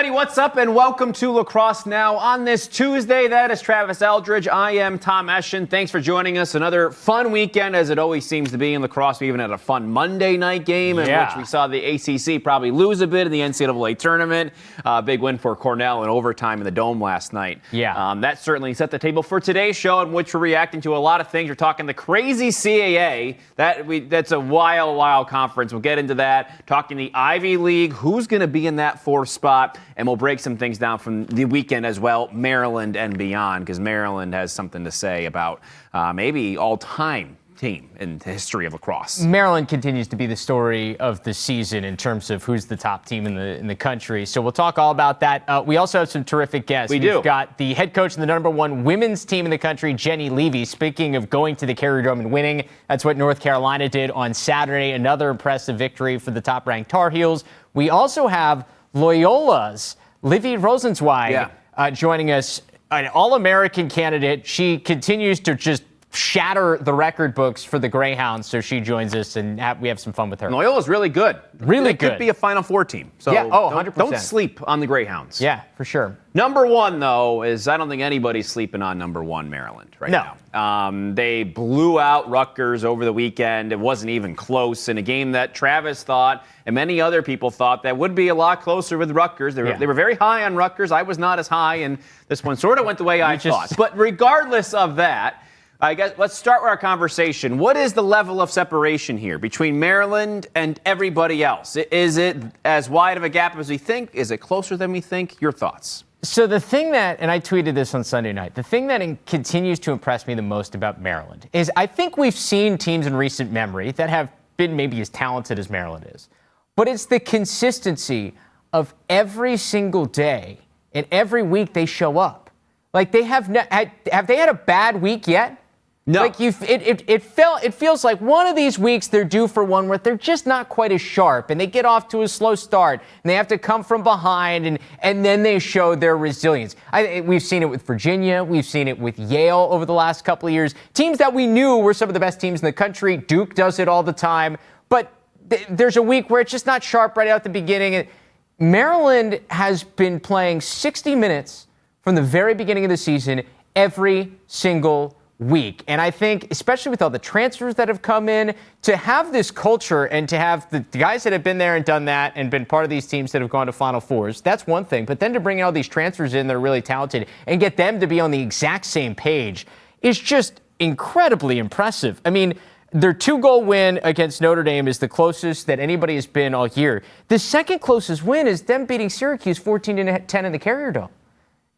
everybody, what's up, and welcome to Lacrosse Now on this Tuesday. That is Travis Eldridge. I am Tom Eschen. Thanks for joining us. Another fun weekend, as it always seems to be in lacrosse. We even had a fun Monday night game in which we saw the ACC probably lose a bit in the NCAA tournament. Big win for Cornell in overtime in the Dome last night. That certainly set the table for today's show, in which we're reacting to a lot of things. We're talking the crazy CAA. That's a wild conference. We'll get into that. Talking the Ivy League. Who's going to be in that fourth spot? And we'll break some things down from the weekend as well, Maryland and beyond, because Maryland has something to say about maybe all-time team in the history of lacrosse. Maryland continues to be the story of the season in terms of who's the top team in the country. So we'll talk all about that. We also have some terrific guests. We've got the head coach of the #1 women's team in the country, Jenny Levy. Speaking of going to the Carrier Dome and winning, that's what North Carolina did on Saturday. Another impressive victory for the top-ranked Tar Heels. We also have Loyola's Livy Rosenzweig joining us, an All-American candidate. She continues to just shatter the record books for the Greyhounds, so she joins us, and we have some fun with her. Loyola's really good. Really good. Could be a Final Four team. So 100%. Don't sleep on the Greyhounds. Yeah, for sure. #1, though, is I don't think anybody's sleeping on #1 Maryland right now. They blew out Rutgers over the weekend. It wasn't even close in a game that Travis thought and many other people thought that would be a lot closer with Rutgers. They were very high on Rutgers. I was not as high, and this one sort of went the way I thought. But regardless of that, I guess let's start with our conversation. What is the level of separation here between Maryland and everybody else? Is it as wide of a gap as we think? Is it closer than we think? Your thoughts? So the thing that, and I tweeted this on Sunday night, the thing that continues to impress me the most about Maryland is I think we've seen teams in recent memory that have been maybe as talented as Maryland is. But it's the consistency of every single day and every week they show up. Like have they had a bad week yet? No. Like it feels like one of these weeks they're due for one where they're just not quite as sharp and they get off to a slow start and they have to come from behind and then they show their resilience. We've seen it with Virginia. We've seen it with Yale over the last couple of years. Teams that we knew were some of the best teams in the country. Duke does it all the time. But there's a week where it's just not sharp right out the beginning. Maryland has been playing 60 minutes from the very beginning of the season every single week. And I think, especially with all the transfers that have come in, to have this culture and to have the guys that have been there and done that and been part of these teams that have gone to Final Fours, that's one thing. But then to bring all these transfers in that are really talented and get them to be on the exact same page is just incredibly impressive. I mean, their 2-goal win against Notre Dame is the closest that anybody has been all year. The second closest win is them beating Syracuse 14-10 in the Carrier Dome.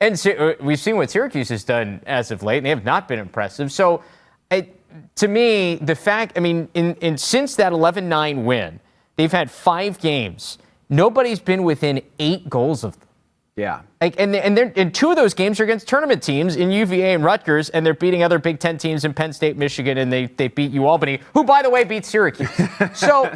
And we've seen what Syracuse has done as of late, and they have not been impressive. So, to me, the fact, since that 11-9 win, they've had 5 games. Nobody's been within 8 goals of them. Yeah. And 2 of those games are against tournament teams in UVA and Rutgers, and they're beating other Big Ten teams in Penn State, Michigan, and they beat UAlbany, who, by the way, beat Syracuse. So,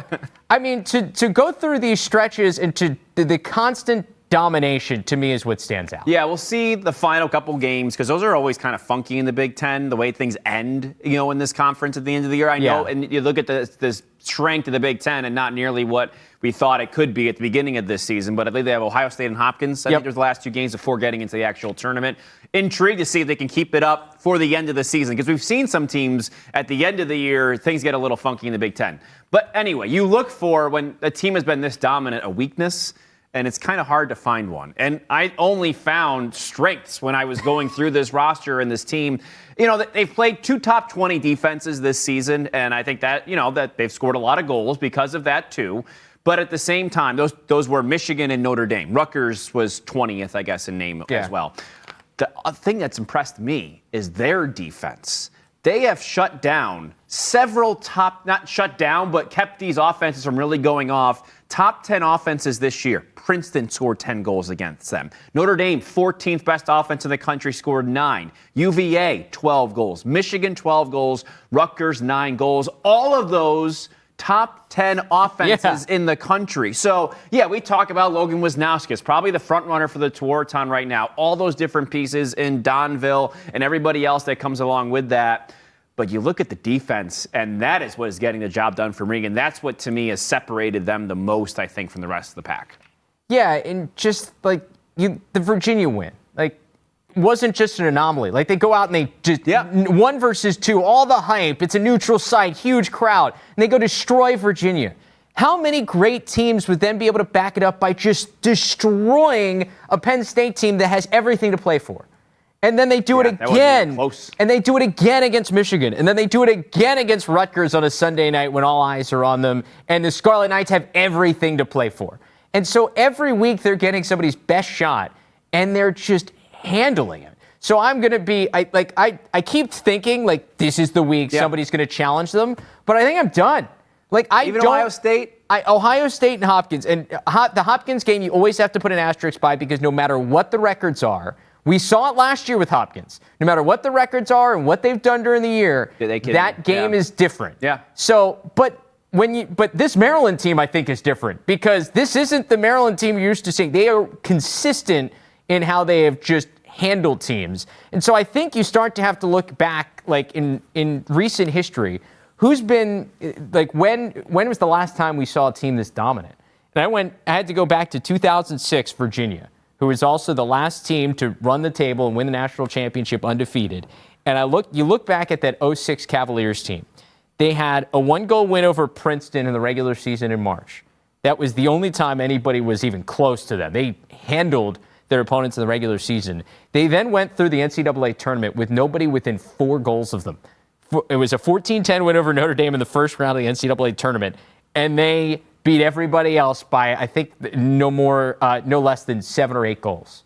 to go through these stretches and to the constant domination, to me, is what stands out. Yeah, we'll see the final couple games, because those are always kind of funky in the Big Ten, the way things end, in this conference at the end of the year. I know, and you look at the strength of the Big Ten and not nearly what we thought it could be at the beginning of this season, but I believe they have Ohio State and Hopkins. I think there's the last 2 games before getting into the actual tournament. Intrigued to see if they can keep it up for the end of the season, because we've seen some teams at the end of the year, things get a little funky in the Big Ten. But anyway, you look for, when a team has been this dominant, a weakness, and it's kind of hard to find one. And I only found strengths when I was going through this roster and this team. They've played 2 top 20 defenses this season, and I think that, that they've scored a lot of goals because of that too. But at the same time, those were Michigan and Notre Dame. Rutgers was 20th, I guess, in name as well. The thing that's impressed me is their defense. They have shut down several not shut down, but kept these offenses from really going off. Top 10 offenses this year. Princeton scored 10 goals against them. Notre Dame, 14th best offense in the country, scored 9. UVA, 12 goals. Michigan, 12 goals. Rutgers, 9 goals. All of those top 10 offenses in the country. So, we talk about Logan Wisnauskas, probably the front runner for the Tewaaraton right now. All those different pieces in Donville and everybody else that comes along with that. But you look at the defense, and that is what is getting the job done for Regan. That's what, to me, has separated them the most, I think, from the rest of the pack. Yeah, and just like the Virginia win, like, wasn't just an anomaly. Like, they go out and they just 1 versus 2, all the hype. It's a neutral site, huge crowd, and they go destroy Virginia. How many great teams would then be able to back it up by just destroying a Penn State team that has everything to play for? And then they do it again. And they do it again against Michigan. And then they do it again against Rutgers on a Sunday night when all eyes are on them. And the Scarlet Knights have everything to play for. And so every week they're getting somebody's best shot, and they're just handling it. So I'm going to be, I keep thinking, like, this is the week somebody's going to challenge them. But I think I'm done. Like, Ohio State? Ohio State and Hopkins. And the Hopkins game, you always have to put an asterisk by, because no matter what the records are, we saw it last year with Hopkins. No matter what the records are and what they've done during the year, that game is different. Yeah. So, but this Maryland team, I think, is different, because this isn't the Maryland team you're used to seeing. They are consistent in how they have just handled teams. And so I think you start to have to look back, like, in recent history. Who's been, like, when was the last time we saw a team this dominant? And I had to go back to 2006, Virginia, who was also the last team to run the table and win the national championship undefeated. And you look back at that 06 Cavaliers team. They had a 1-goal win over Princeton in the regular season in March. That was the only time anybody was even close to them. They handled their opponents in the regular season. They then went through the NCAA tournament with nobody within 4 goals of them. It was a 14-10 win over Notre Dame in the first round of the NCAA tournament, and they beat everybody else by, I think, no less than 7 or 8 goals.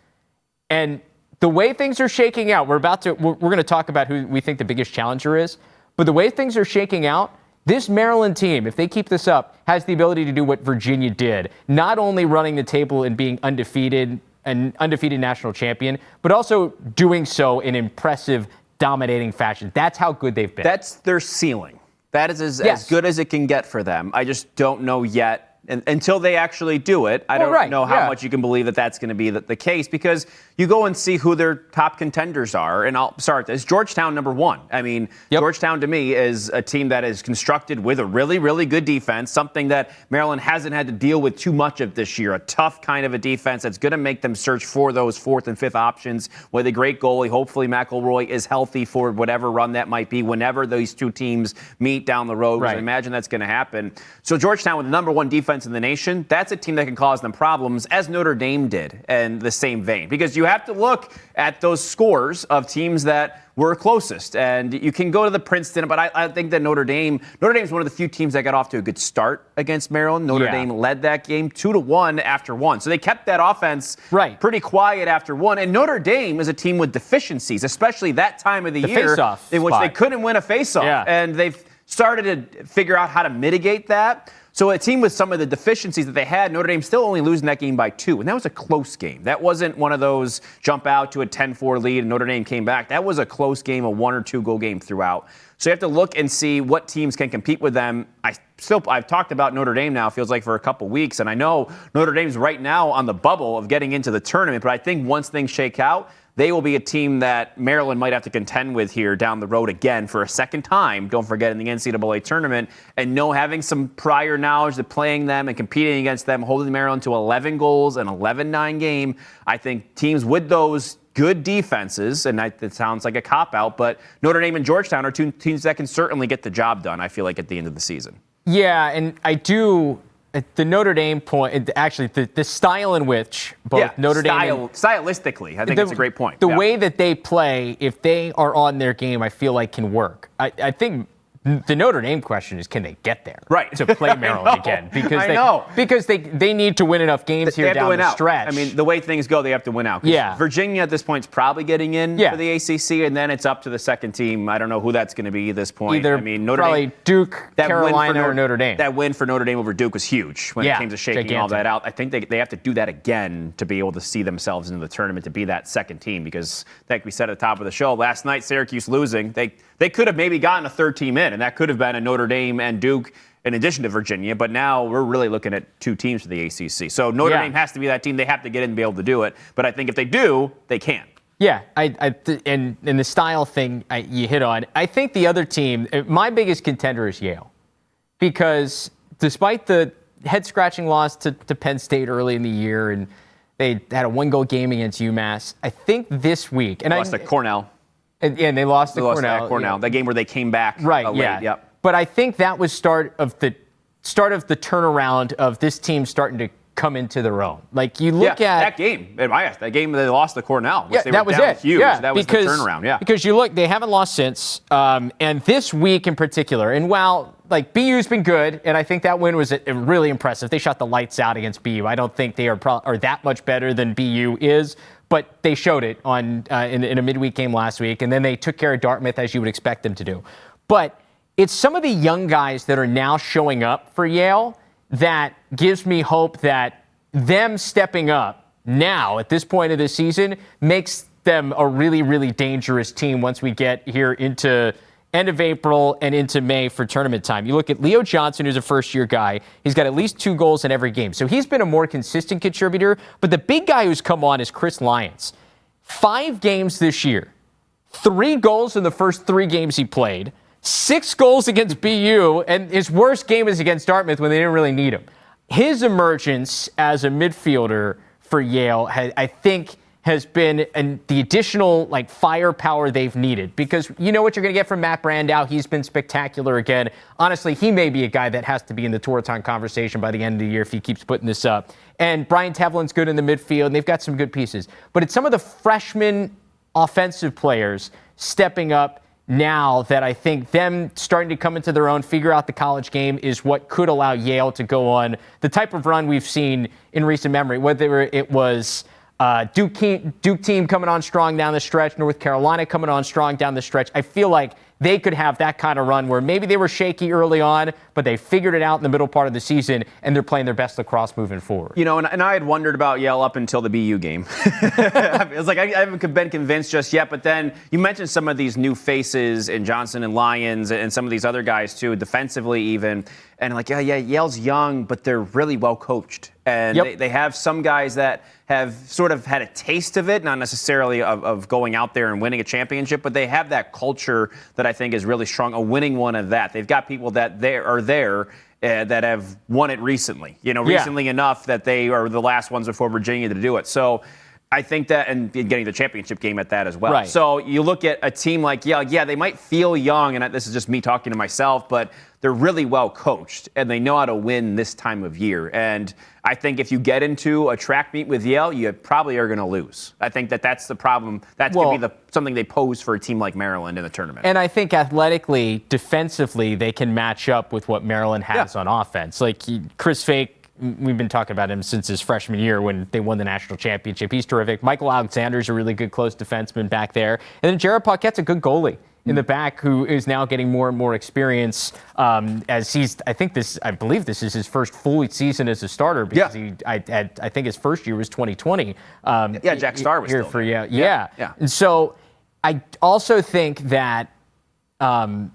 And the way things are shaking out, we're going to talk about who we think the biggest challenger is, but the way things are shaking out, this Maryland team, if they keep this up, has the ability to do what Virginia did, not only running the table and being undefeated, an undefeated national champion, but also doing so in impressive, dominating fashion. That's how good they've been. That's their ceiling. That is as good as it can get for them. I just don't know yet. And until they actually do it, I don't know how much you can believe that that's going to be the case, because you go and see who their top contenders are. And I'll start this. Georgetown, number 1. I mean, Georgetown to me is a team that is constructed with a really, really good defense, something that Maryland hasn't had to deal with too much of this year. A tough kind of a defense that's going to make them search for those 4th and 5th options with a great goalie. Hopefully McElroy is healthy for whatever run that might be whenever those two teams meet down the road. I imagine that's going to happen. So Georgetown, with the number 1 defense in the nation, that's a team that can cause them problems, as Notre Dame did in the same vein, because you have to look at those scores of teams that were closest, and you can go to the Princeton, but I think that Notre Dame's one of the few teams that got off to a good start against Maryland. Notre Dame led that game 2-1 after 1, so they kept that offense pretty quiet after 1. And Notre Dame is a team with deficiencies, especially that time of the year in which they couldn't win a faceoff, and they've started to figure out how to mitigate that. So a team with some of the deficiencies that they had, Notre Dame still only losing that game by 2. And that was a close game. That wasn't one of those jump out to a 10-4 lead and Notre Dame came back. That was a close game, a 1 or 2 goal game throughout. So you have to look and see what teams can compete with them. I've talked about Notre Dame now, feels like, for a couple weeks. And I know Notre Dame's right now on the bubble of getting into the tournament. But I think once things shake out, they will be a team that Maryland might have to contend with here down the road again for a second time. Don't forget, in the NCAA tournament, and having some prior knowledge of playing them and competing against them, holding Maryland to 11 goals and 11-9 game. I think teams with those good defenses, and it sounds like a cop-out, but Notre Dame and Georgetown are two teams that can certainly get the job done, I feel like, at the end of the season. Yeah, and I do. The Notre Dame point, actually, the style in which both Notre Dame stylistically, I think it's a great point. The way that they play, if they are on their game, I feel like can work. I think the Notre Dame question is, can they get there to play Maryland again? Because they need to win enough games here down the stretch. I mean, the way things go, they have to win out. Virginia at this point is probably getting in for the ACC, and then it's up to the second team. I don't know who that's going to be at this point. Either Notre Dame, Duke, Carolina, or Notre Dame. That win for Notre Dame over Duke was huge when it came to shaking all that out. I think they have to do that again to be able to see themselves in the tournament, to be that second team, because like we said at the top of the show, last night Syracuse losing, they could have maybe gotten a third team in, and that could have been a Notre Dame and Duke in addition to Virginia. But now we're really looking at 2 teams for the ACC. So Notre Dame has to be that team. They have to get in and be able to do it. But I think if they do, they can. Yeah, and the style thing you hit on. I think the other team, my biggest contender is Yale. Because despite the head-scratching loss to Penn State early in the year, and They had a 1-goal game against UMass. I think this week. And lost to Cornell. And they lost to Cornell. Cornell. That game where they came back right, late. Yeah. Yep. But I think that was start of the turnaround of this team starting to come into their own. Like you look at that game. That game they lost to Cornell. Which that was it. Huge. Yeah, that was the turnaround. Yeah. Because you look, they haven't lost since. And this week in particular, and while like BU's been good, and I think that win was really impressive. They shot the lights out against BU. I don't think they are that much better than BU is, but they showed it on in a midweek game last week, and then they took care of Dartmouth as you would expect them to do. But it's some of the young guys that are now showing up for Yale that gives me hope that them stepping up now at this point of the season makes them a really, really dangerous team once we get here into end of April and into May for tournament time. You look at Leo Johnson, who's a first-year guy. He's got at least 2 goals in every game. So he's been a more consistent contributor. But the big guy who's come on is Chris Lyons. 5 games this year. 3 goals in the first 3 games he played. 6 goals against BU. And his worst game is against Dartmouth when they didn't really need him. His emergence as a midfielder for Yale, I think, has been the additional firepower they've needed, because you know what you're going to get from Matt Brandow. He's been spectacular again. Honestly, he may be a guy that has to be in the Tour-Time conversation by the end of the year if he keeps putting this up. And Brian Tevlin's good in the midfield, and they've got some good pieces. But it's some of the freshman offensive players stepping up now that I think them starting to come into their own, figure out the college game, is what could allow Yale to go on the type of run we've seen in recent memory, whether it was Duke team coming on strong down the stretch, North Carolina coming on strong down the stretch. I feel like they could have that kind of run where maybe they were shaky early on, but they figured it out in the middle part of the season, and they're playing their best lacrosse moving forward. You know, and I had wondered about Yale up until the BU game. It's like I haven't been convinced just yet, but then you mentioned some of these new faces in Johnson and Lyons and some of these other guys too, defensively even. And Yale's young, but they're really well coached. And they have some guys that have sort of had a taste of it, not necessarily of going out there and winning a championship, but they have that culture that I think is really strong, a winning one of that. They've got people that are there that have won it recently, recently enough that they are the last ones before Virginia to do it. So I think that, and getting the championship game at that as well. Right. So you look at a team like Yale, they might feel young, and this is just me talking to myself, but they're really well coached, and they know how to win this time of year. And I think if you get into a track meet with Yale, you probably are going to lose. I think that's the problem. That's going to be something they pose for a team like Maryland in the tournament. And I think athletically, defensively, they can match up with what Maryland has on offense. Like Chris Fake, we've been talking about him since his freshman year when they won the national championship. He's terrific. Michael Alexander's a really good close defenseman back there. And then Jared Paquette's a good goalie in the back, who is now getting more and more experience as I believe this is his first full season as a starter, because I think his first year was 2020. Jack Starr was here still for there. Yeah. And so I also think that under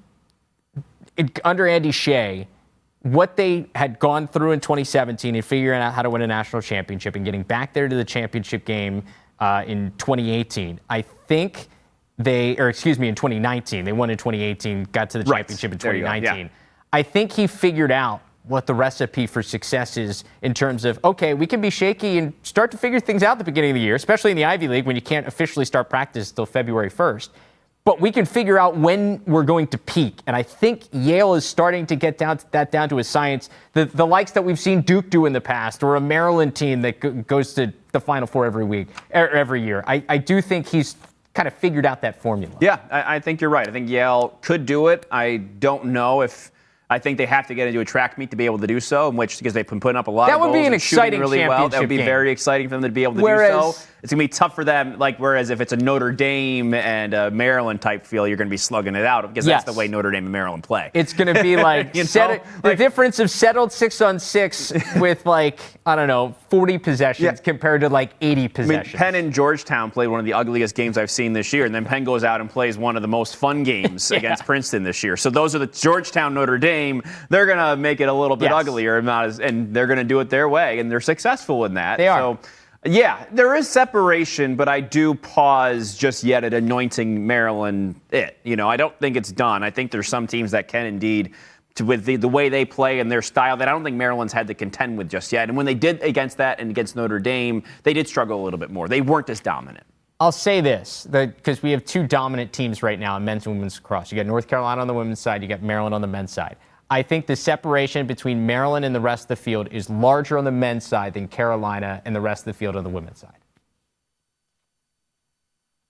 Andy Shea, what they had gone through in 2017 and figuring out how to win a national championship and getting back there to the championship game in 2018, I think in 2019. They won in 2018, got to the championship in 2019. I think he figured out what the recipe for success is in terms of, okay, we can be shaky and start to figure things out at the beginning of the year, especially in the Ivy League when you can't officially start practice until February 1st. But we can figure out when we're going to peak. And I think Yale is starting to get down to a science, the likes that we've seen Duke do in the past, or a Maryland team that goes to the Final Four every year. I do think he's kind of figured out that formula. Yeah, I think you're right. I think Yale could do it. I don't know if I think they have to get into a track meet to be able to do so, because they've been putting up a lot of goals. That would be an exciting really well. That would be game. very exciting for them to be able to do so. It's going to be tough for them, whereas if it's a Notre Dame and a Maryland type feel, you're going to be slugging it out, because that's the way Notre Dame and Maryland play. It's going to be the difference of settled 6-on-6 with 40 possessions compared to 80 possessions. Penn and Georgetown played one of the ugliest games I've seen this year, and then Penn goes out and plays one of the most fun games against Princeton this year. So those are the Georgetown, Notre Dame. They're going to make it a little bit uglier, and they're going to do it their way, and they're successful in that. They are. So, there is separation, but I do pause just yet at anointing Maryland I don't think it's done. I think there's some teams that can indeed with the way they play and their style that I don't think Maryland's had to contend with just yet. And when they did against that and against Notre Dame, they did struggle a little bit more. They weren't as dominant. I'll say this, because we have two dominant teams right now in men's and women's lacrosse. You got North Carolina on the women's side, you got Maryland on the men's side. I think the separation between Maryland and the rest of the field is larger on the men's side than Carolina and the rest of the field on the women's side.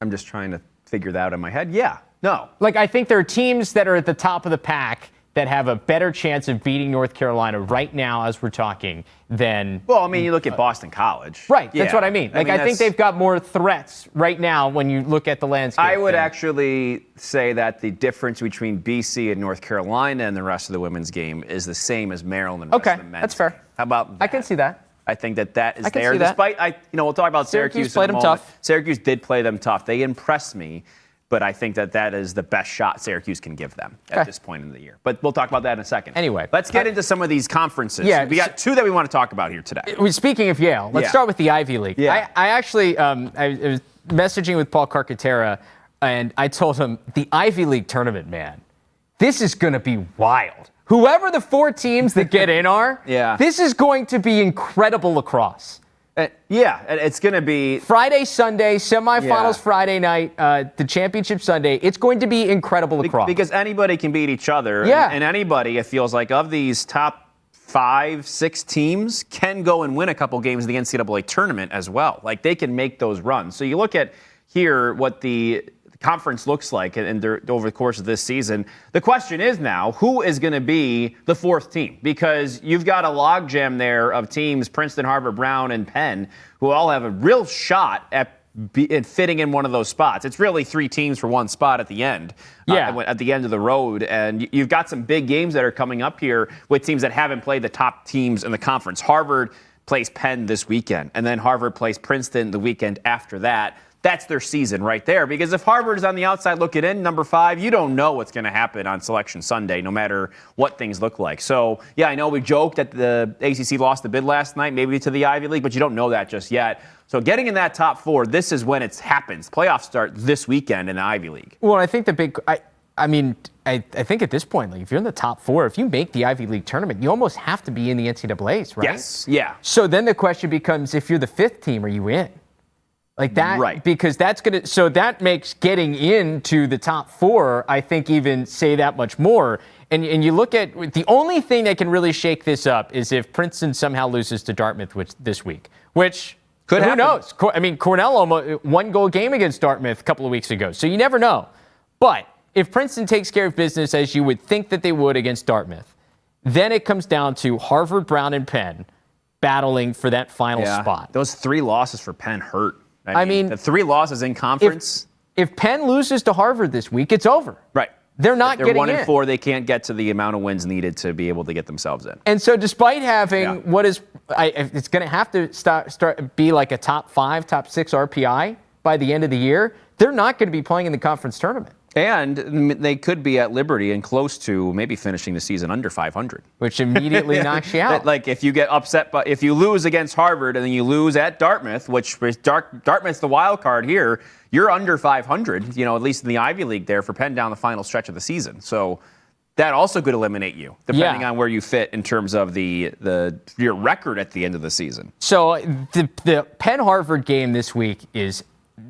I'm just trying to figure that out in my head. Yeah, no. Like, I think there are teams that are at the top of the pack that have a better chance of beating North Carolina right now as we're talking than... Well, I mean, you look at Boston College. Right, that's what I mean. Like, I think they've got more threats right now when you look at the landscape. I would actually say that the difference between BC and North Carolina and the rest of the women's game is the same as Maryland and the rest of the men's. That's fair. How about that? I can see that. I think that is I can there. see that. Despite, we'll talk about Syracuse played in a them moment. tough. Syracuse did play them tough. They impressed me. But I think that is the best shot Syracuse can give them at this point in the year. But we'll talk about that in a second. Anyway. Let's get into some of these conferences. Yeah, we got two that we want to talk about here today. Speaking of Yale, let's start with the Ivy League. Yeah. I actually I was messaging with Paul Carcaterra, and I told him, the Ivy League tournament, man, this is going to be wild. Whoever the 4 teams that get in are, this is going to be incredible lacrosse. It's going to be Friday, Sunday, semifinals Friday night, the championship Sunday. It's going to be incredible lacrosse. Because anybody can beat each other. Yeah. And anybody, it feels like, of these top 5, 6 teams can go and win a couple games in the NCAA tournament as well. Like, they can make those runs. So you look at here what the conference looks like and over the course of this season. The question is now, who is going to be the 4th team? Because you've got a logjam there of teams, Princeton, Harvard, Brown, and Penn, who all have a real shot at fitting in one of those spots. It's really 3 teams for 1 spot at the end. At the end of the road. And you've got some big games that are coming up here with teams that haven't played the top teams in the conference. Harvard plays Penn this weekend, and then Harvard plays Princeton the weekend after that. That's their season right there. Because if Harvard is on the outside looking in, number 5, you don't know what's going to happen on Selection Sunday, no matter what things look like. So, I know we joked that the ACC lost the bid last night, maybe to the Ivy League, but you don't know that just yet. So getting in that top 4, this is when it happens. Playoffs start this weekend in the Ivy League. Well, I think the big... I think at this point, like, if you're in the top 4, if you make the Ivy League tournament, you almost have to be in the NCAAs, right? Yes, yeah. So then the question becomes, if you're the 5th team, are you in? Like that, right. Because so that makes getting into the top 4, I think, even say that much more. And you look at the only thing that can really shake this up is if Princeton somehow loses to Dartmouth this week, which could happen. Who knows? I mean, Cornell almost 1-goal game against Dartmouth a couple of weeks ago, so you never know. But if Princeton takes care of business as you would think that they would against Dartmouth, then it comes down to Harvard, Brown, and Penn battling for that final spot. Those 3 losses for Penn hurt. I mean, the 3 losses in conference. If Penn loses to Harvard this week, it's over. Right. They're not getting in. They're 1-4. They can't get to the amount of wins needed to be able to get themselves in. And so, despite having what is, it's going to have to start be like a top 5, top 6 RPI by the end of the year. They're not going to be playing in the conference tournament. And they could be at liberty and close to maybe finishing the season under 500. Which immediately knocks you out. Like, if you get upset, but if you lose against Harvard and then you lose at Dartmouth, which Dartmouth's the wild card here, you're under 500, at least in the Ivy League there for Penn down the final stretch of the season. So that also could eliminate you, depending on where you fit in terms of your record at the end of the season. So the Penn-Harvard game this week is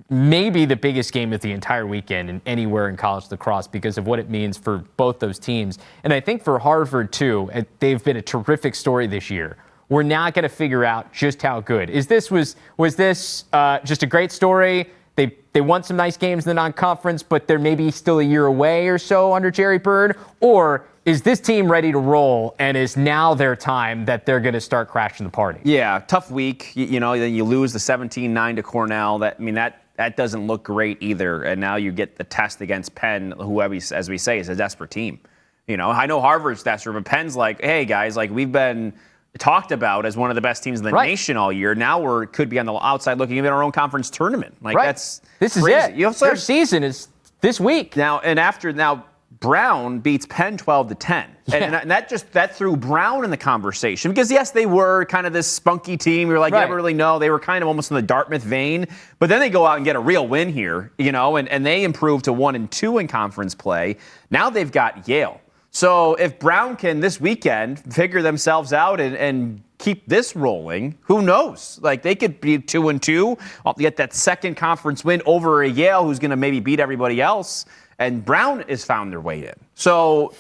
maybe the biggest game of the entire weekend and anywhere in college lacrosse because of what it means for both those teams. And I think for Harvard, too, they've been a terrific story this year. We're not going to figure out just how good. Was this just a great story? They won some nice games in the non-conference, but they're maybe still a year away or so under Jerry Bird? Or is this team ready to roll and is now their time that they're going to start crashing the party? Yeah, tough week. Then you lose the 17-9 to Cornell. That doesn't look great either. And now you get the test against Penn, who, as we say, is a desperate team. I know Harvard's desperate, but Penn's like, hey, guys, like, we've been talked about as one of the best teams in the nation all year. Now could be on the outside looking at our own conference tournament. This is crazy. Their season is this week. Now Brown beats Penn 12-10. And that threw Brown in the conversation because, yes, they were kind of this spunky team. You're like, you never really know. They were kind of almost in the Dartmouth vein. But then they go out and get a real win here, and they improve to 1-2 in conference play. Now they've got Yale. So if Brown can this weekend figure themselves out and keep this rolling, who knows? Like, they could be 2-2, get that second conference win over a Yale who's going to maybe beat everybody else, and Brown has found their way in. So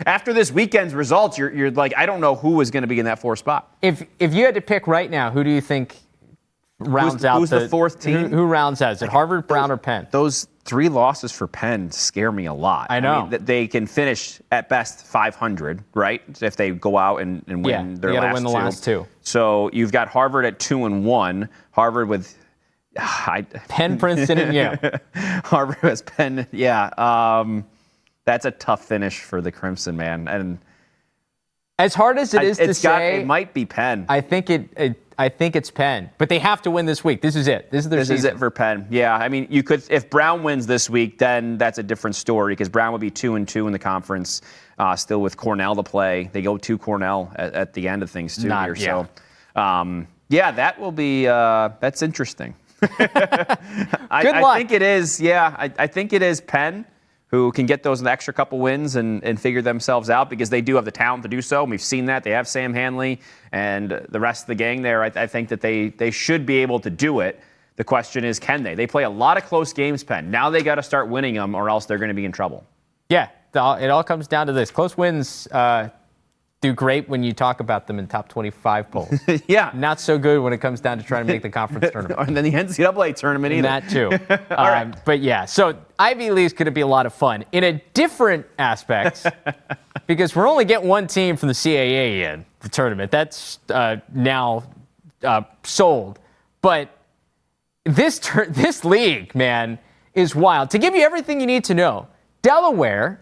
after this weekend's results, you're like, I don't know who is going to be in that 4th spot. If you had to pick right now, who do you think rounds out who's the 4th team? Who rounds out? Is it Harvard, Brown, or Penn? Those 3 losses for Penn scare me a lot. I know. That they can finish at best 500, right? If they go out and win their last 2. Win the last 2. So you've got Harvard at 2-1. Harvard with Penn, Princeton, and Yale. Harvard has Penn. Yeah. That's a tough finish for the Crimson, man. And as hard as it is to say, it might be Penn. I think it's Penn, but they have to win this week. This is it. This is their season. This is it for Penn. Yeah, I mean, you could, if Brown wins this week, then that's a different story because Brown would be 2-2 in the conference, still with Cornell to play. They go to Cornell at the end of things too here. So, that will be that's interesting. Good luck. I think it is. Yeah, I think it is Penn who can get those extra couple wins and figure themselves out because they do have the talent to do so. And we've seen that. They have Sam Hanley and the rest of the gang there. I think that they should be able to do it. The question is, can they? They play a lot of close games, Penn. Now they got to start winning them or else they're going to be in trouble. Yeah, it all comes down to this. Close wins do great when you talk about them in top 25 polls. Yeah. Not so good when it comes down to trying to make the conference tournament. And then the NCAA tournament either. That too. All right. But yeah, so Ivy League's going to be a lot of fun. In a different aspect, because we're only getting one team from the CAA in the tournament. That's now sold. But this league, man, is wild. To give you everything you need to know, Delaware,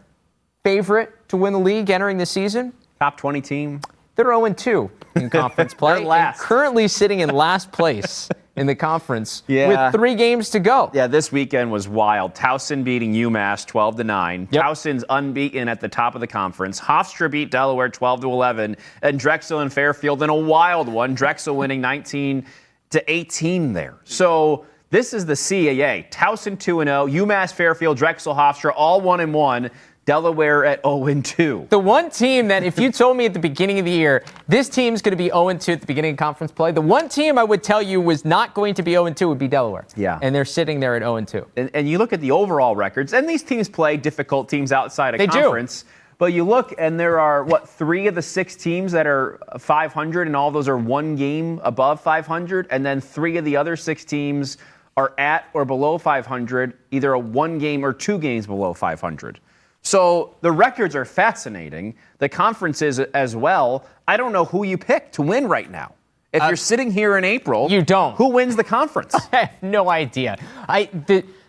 favorite to win the league entering the season. Top 20 team. They're 0-2 in conference play. They're last. Currently sitting in last place in the conference with 3 games to go. Yeah, this weekend was wild. Towson beating UMass 12-9. Yep. Towson's unbeaten at the top of the conference. Hofstra beat Delaware 12-11. And Drexel and Fairfield in a wild one. Drexel winning 19-18 there. So this is the CAA. Towson 2-0. UMass, Fairfield, Drexel, Hofstra all 1-1. Delaware at 0-2. The one team that if you told me at the beginning of the year, this team's going to be 0-2 at the beginning of conference play, the one team I would tell you was not going to be 0-2 would be Delaware. Yeah. And they're sitting there at 0-2. And you look at the overall records, and these teams play difficult teams outside of conference. But you look, and there are, 3 of the 6 teams that are 500, and all those are 1 game above 500, and then 3 of the other 6 teams are at or below 500, either a 1 game or 2 games below 500. So the records are fascinating. The conferences as well. I don't know who you pick to win right now. If you're sitting here in April, you don't. Who wins the conference? I have no idea.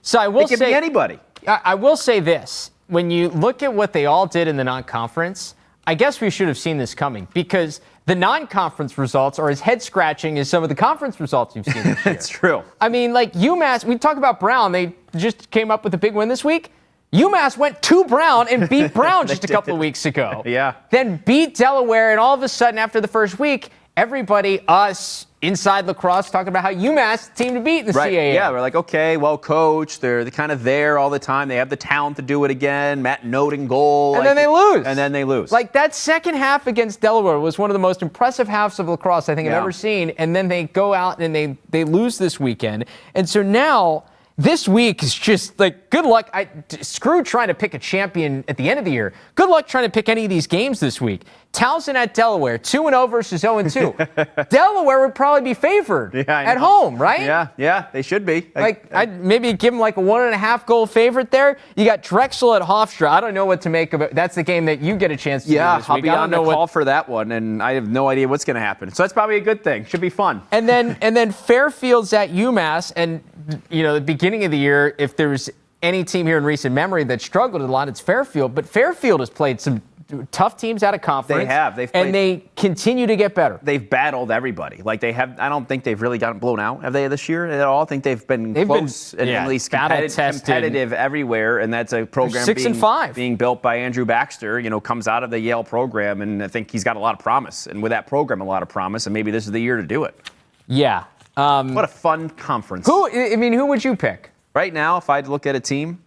So I will say, it could be anybody. I will say this. When you look at what they all did in the non-conference, I guess we should have seen this coming because the non-conference results are as head-scratching as some of the conference results you've seen this year. It's true. I mean, like UMass, we talk about Brown. They just came up with a big win this week. UMass went to Brown and beat Brown just a couple of weeks ago. Yeah. Then beat Delaware, and all of a sudden, after the first week, everybody, us, inside lacrosse, talking about how UMass team to beat in the CAA. Yeah, we're like, okay, well, coach, they're kind of there all the time. They have the talent to do it again. Matt Note in goal. And then they lose. And then they lose. Like, that second half against Delaware was one of the most impressive halves of lacrosse I think I've ever seen. And then they go out and they lose this weekend. And so now, this week is just like, good luck. Screw trying to pick a champion at the end of the year. Good luck trying to pick any of these games this week. Towson at Delaware, 2-0 versus 0-2. Delaware would probably be favored at home, right? Yeah, they should be. I'd maybe give them like a 1.5 goal favorite there. You got Drexel at Hofstra. I don't know what to make of it. That's the game that you get a chance to do this week. I'll be on the call for that one, and I have no idea what's going to happen. So that's probably a good thing. Should be fun. And then Fairfield's at UMass, and the beginning of the year, if there's any team here in recent memory that struggled a lot, it's Fairfield. But Fairfield has played some tough teams out of conference. They have. And they continue to get better. They've battled everybody. Like they have. I don't think they've really gotten blown out, have they, this year at all? I think they've been close and at least competitive everywhere. And that's a program 6-5 being built by Andrew Baxter. Comes out of the Yale program, and I think he's got a lot of promise. And with that program, a lot of promise. And maybe this is the year to do it. Yeah. What a fun conference. Who would you pick? Right now, if I had to look at a team,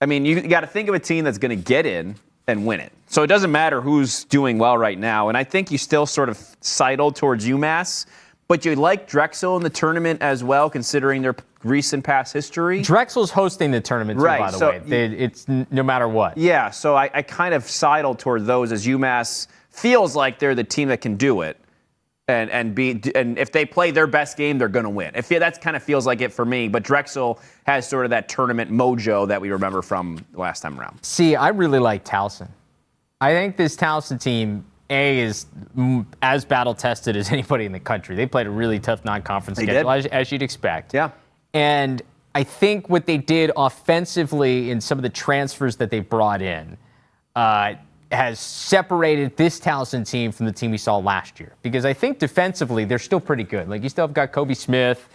I mean, you got to think of a team that's going to get in and win it. So it doesn't matter who's doing well right now. And I think you still sort of sidle towards UMass, but you like Drexel in the tournament as well, considering their recent past history. Drexel's hosting the tournament, too, by the way. It's no matter what. Yeah, so I kind of sidle toward those as UMass feels like they're the team that can do it. And if they play their best game, they're going to win. That kind of feels like it for me. But Drexel has sort of that tournament mojo that we remember from the last time around. See, I really like Towson. I think this Towson team, is as battle-tested as anybody in the country. They played a really tough non-conference schedule, as you'd expect. Yeah. And I think what they did offensively in some of the transfers that they brought in has separated this Towson team from the team we saw last year. Because I think defensively, they're still pretty good. Like, you still have got Kobe Smith.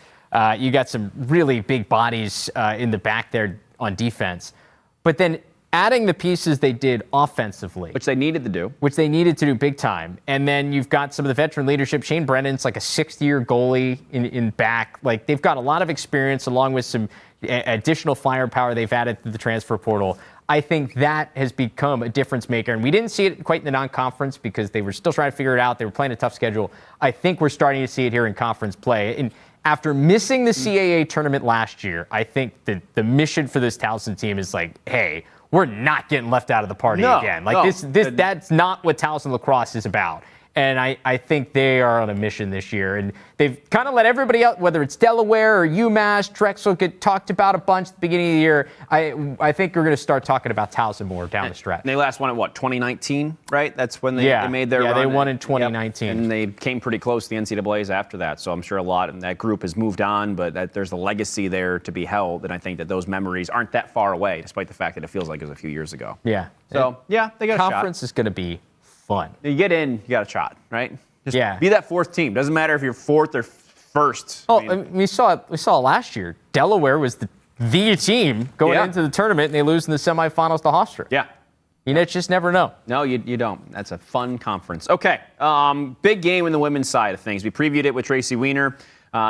You got some really big bodies in the back there on defense. But then adding the pieces they did offensively. Which they needed to do. Big time. And then you've got some of the veteran leadership. Shane Brennan's like a 6th-year goalie in back. Like, they've got a lot of experience along with some additional firepower they've added to the transfer portal. I think that has become a difference maker. And we didn't see it quite in the non-conference because they were still trying to figure it out. They were playing a tough schedule. I think we're starting to see it here in conference play. And after missing the CAA tournament last year, I think that the mission for this Towson team is like, hey, we're not getting left out of the party again. Like, that's not what Towson lacrosse is about. And I think they are on a mission this year. And they've kind of let everybody else, whether it's Delaware or UMass, Drexel, get talked about a bunch at the beginning of the year. I think we're going to start talking about Towson more down the stretch. They last won at 2019, right? That's when they made their run. Yeah, they won in 2019. Yep. And they came pretty close to the NCAAs after that. So I'm sure a lot in that group has moved on, but there's a legacy there to be held. And I think that those memories aren't that far away, despite the fact that it feels like it was a few years ago. Yeah. So, they got a shot. Conference is going to be fun. You get in, you got a shot, right? Just be that fourth team. Doesn't matter if you're fourth or first. We saw last year. Delaware was the team going into the tournament, and they lose in the semifinals to Hofstra. Yeah. You just never know. No, you don't. That's a fun conference. Okay, big game in the women's side of things. We previewed it with Tracy Weiner.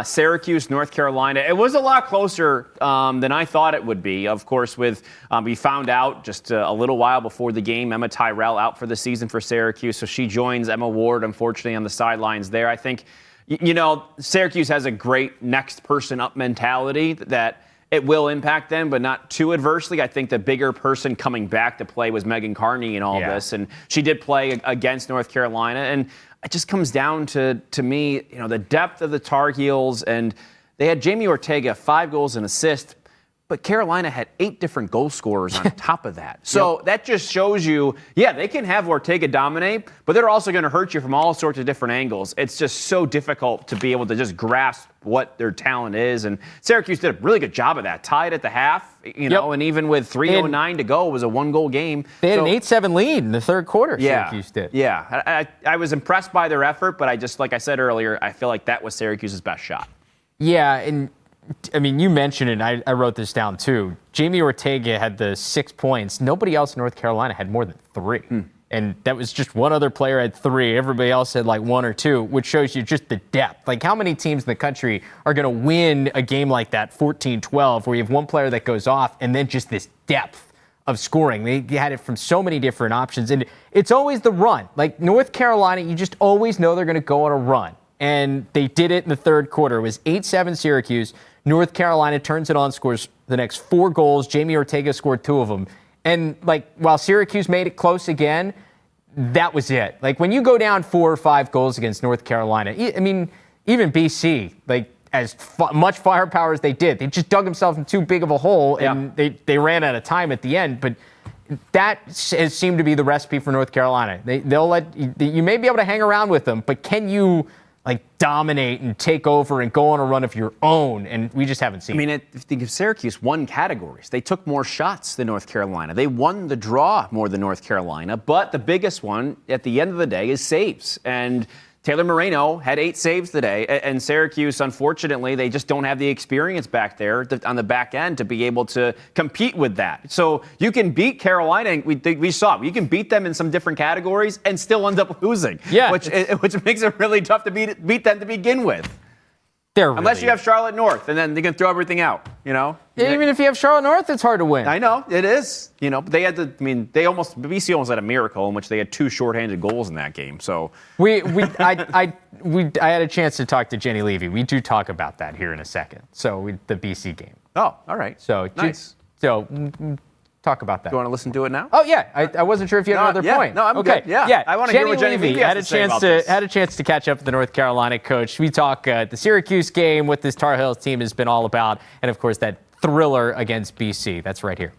Syracuse, North Carolina. It was a lot closer than I thought it would be. Of course, we found out just a little while before the game, Emma Tyrell out for the season for Syracuse, so she joins Emma Ward, unfortunately, on the sidelines there. I think, Syracuse has a great next person up mentality that it will impact them, but not too adversely. I think the bigger person coming back to play was Megan Carney in all this, and she did play against North Carolina, and it just comes down to me, the depth of the Tar Heels, and they had Jamie Ortega, 5 goals and assists, but Carolina had 8 different goal scorers on top of that. So that just shows you, they can have Ortega dominate, but they're also going to hurt you from all sorts of different angles. It's just so difficult to be able to just grasp what their talent is, and Syracuse did a really good job of that. Tied at the half, and even with 3:09 to go, it was a 1-goal game. They had an 8-7 lead in the third quarter, Syracuse did. Yeah, I was impressed by their effort, but I just, like I said earlier, I feel like that was Syracuse's best shot. Yeah, and you mentioned it, and I wrote this down too. Jamie Ortega had the 6 points. Nobody else in North Carolina had more than 3. And that was just one other player had 3. Everybody else had like 1 or 2, which shows you just the depth. Like, how many teams in the country are going to win a game like that, 14-12, where you have one player that goes off and then just this depth of scoring. They had it from so many different options. And it's always the run. Like, North Carolina, you just always know they're going to go on a run. And they did it in the third quarter. It was 8-7 Syracuse. North Carolina turns it on, scores the next 4 goals. Jamie Ortega scored 2 of them. And, while Syracuse made it close again, that was it. When you go down 4 or 5 goals against North Carolina, even BC, as much firepower as they did, they just dug themselves in too big of a hole, and they ran out of time at the end. But that has seemed to be the recipe for North Carolina. They'll let you may be able to hang around with them, but can you dominate and take over and go on a run of your own? And we just haven't seen it. If Syracuse won categories. They took more shots than North Carolina. They won the draw more than North Carolina. But the biggest one at the end of the day is saves. And Taylor Moreno had 8 saves today, and Syracuse, unfortunately, they just don't have the experience back there on the back end to be able to compete with that. So you can beat Carolina, and we saw it. You can beat them in some different categories and still end up losing, which makes it really tough to beat them to begin with. Unless you have Charlotte North, and then they can throw everything out, Yeah, even if you have Charlotte North, it's hard to win. I know, it is. But they had BC almost had a miracle in which they had 2 shorthanded goals in that game. So I had a chance to talk to Jenny Levy. We do talk about that here in a second. So the BC game. Oh, all right. So nice. Talk about that. Do you want to listen to it now? Oh yeah, I wasn't sure if you had another point. No, I'm okay. good. Yeah, I want to hear what Jenny Levy had a chance to catch up with the North Carolina coach. We talk the Syracuse game, what this Tar Heels team has been all about, and of course that thriller against BC. That's right here.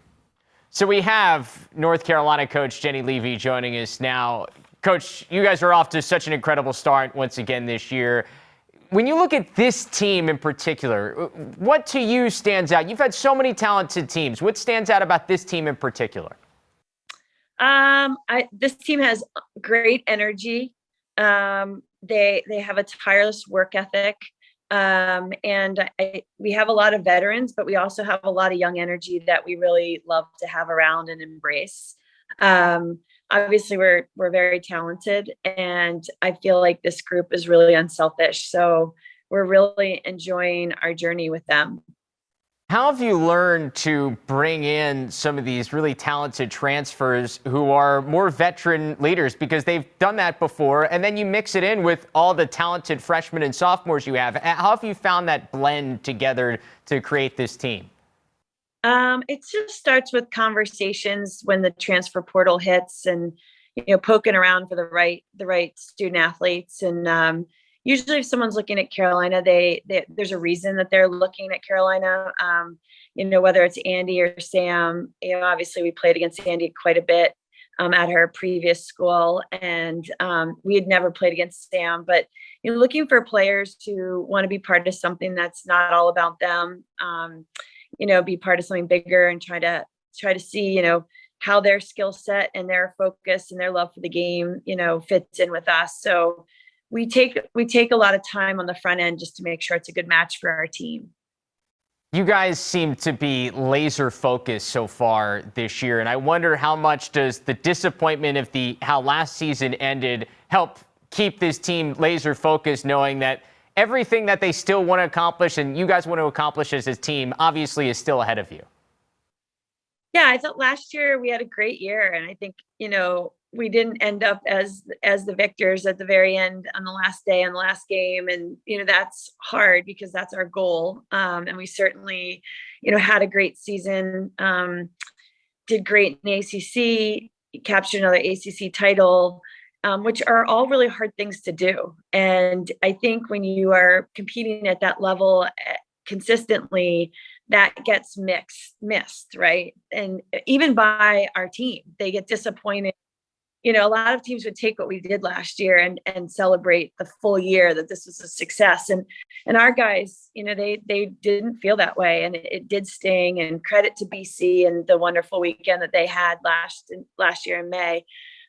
So we have North Carolina coach Jenny Levy joining us now. Coach, you guys are off to such an incredible start once again this year. When you look at this team in particular, what to you stands out? You've had so many talented teams. What stands out about this team in particular? This team has great energy. They have a tireless work ethic. We have a lot of veterans, but we also have a lot of young energy that we really love to have around and embrace. Obviously we're very talented, and I feel like this group is really unselfish. So we're really enjoying our journey with them. How have you learned to bring in some of these really talented transfers who are more veteran leaders, because they've done that before, and then you mix it in with all the talented freshmen and sophomores you have? How have you found that blend together to create this team? It just starts with conversations when the transfer portal hits, and poking around for the right student athletes. And usually, if someone's looking at Carolina, there's a reason that they're looking at Carolina. Whether it's Andy or Sam. Obviously, we played against Andy quite a bit at her previous school, and we had never played against Sam. But looking for players to want to be part of something that's not all about them. Be part of something bigger, and try to see, how their skill set and their focus and their love for the game, fits in with us. So we take a lot of time on the front end just to make sure it's a good match for our team. You guys seem to be laser focused so far this year, and I wonder how much does the disappointment of how last season ended help keep this team laser focused, knowing that everything that they still want to accomplish and you guys want to accomplish as a team obviously is still ahead of you? Yeah, I thought last year we had a great year, and I think, we didn't end up as the victors at the very end on the last day, on the last game. And, that's hard because that's our goal. And we certainly, had a great season, did great in ACC, captured another ACC title, which are all really hard things to do. And I think when you are competing at that level consistently, that gets missed, right? And even by our team, they get disappointed. A lot of teams would take what we did last year and celebrate the full year that this was a success. And our guys, they didn't feel that way, and it did sting. And credit to BC and the wonderful weekend that they had last year in May.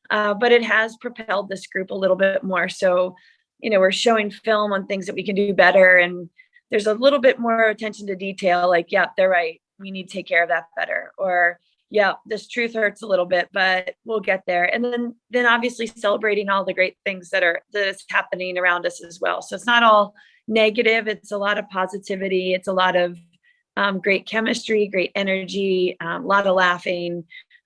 But it has propelled this group a little bit more. So, we're showing film on things that we can do better. And there's a little bit more attention to detail. Like, yeah, they're right. We need to take care of that better. Or, yeah, this truth hurts a little bit, but we'll get there. And then obviously celebrating all the great things that is happening around us as well. So it's not all negative. It's a lot of positivity. It's a lot of great chemistry, great energy, a lot of laughing.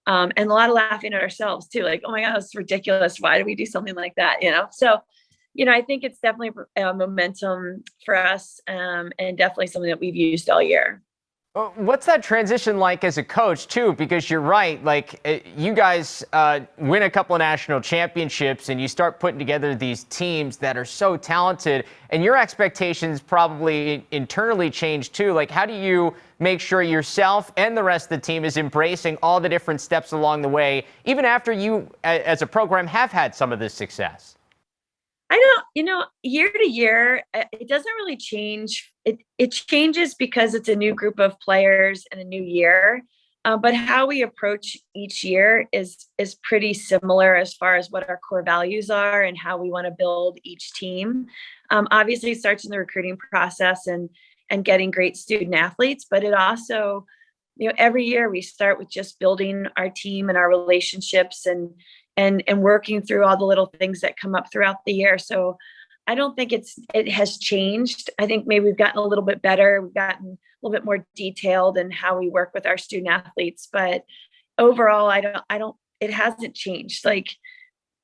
And a lot of laughing at ourselves too. Like, oh my God, it's ridiculous. Why do we do something like that? So, I think it's definitely a momentum for us, and definitely something that we've used all year. What's that transition like as a coach too? Because you're right, like you guys win a couple of national championships and you start putting together these teams that are so talented, and your expectations probably internally change too. Like, how do you make sure yourself and the rest of the team is embracing all the different steps along the way, even after you as a program have had some of this success? Year to year, it doesn't really change. It changes because it's a new group of players and a new year. But how we approach each year is pretty similar as far as what our core values are and how we want to build each team. Obviously, it starts in the recruiting process and getting great student athletes, but it also, every year we start with just building our team and our relationships and working through all the little things that come up throughout the year. So I don't think it has changed. I think maybe we've gotten a little bit better. We've gotten a little bit more detailed in how we work with our student athletes, but overall, it hasn't changed. Like,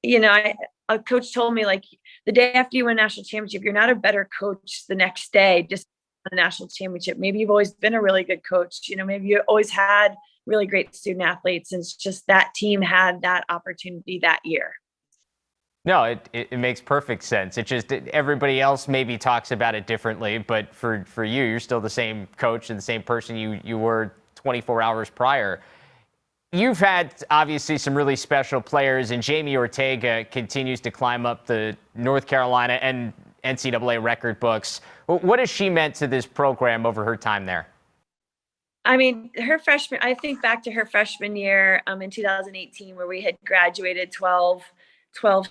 a coach told me, like, the day after you win a national championship, you're not a better coach the next day, just a national championship. Maybe you've always been a really good coach. Maybe you always had really great student athletes. And it's just that team had that opportunity that year. No, it makes perfect sense. It's just everybody else maybe talks about it differently, but for you, you're still the same coach and the same person you were 24 hours prior. You've had obviously some really special players, and Jamie Ortega continues to climb up the North Carolina and NCAA record books. What has she meant to this program over her time there? I mean, I think back to her freshman year in 2018, where we had graduated 12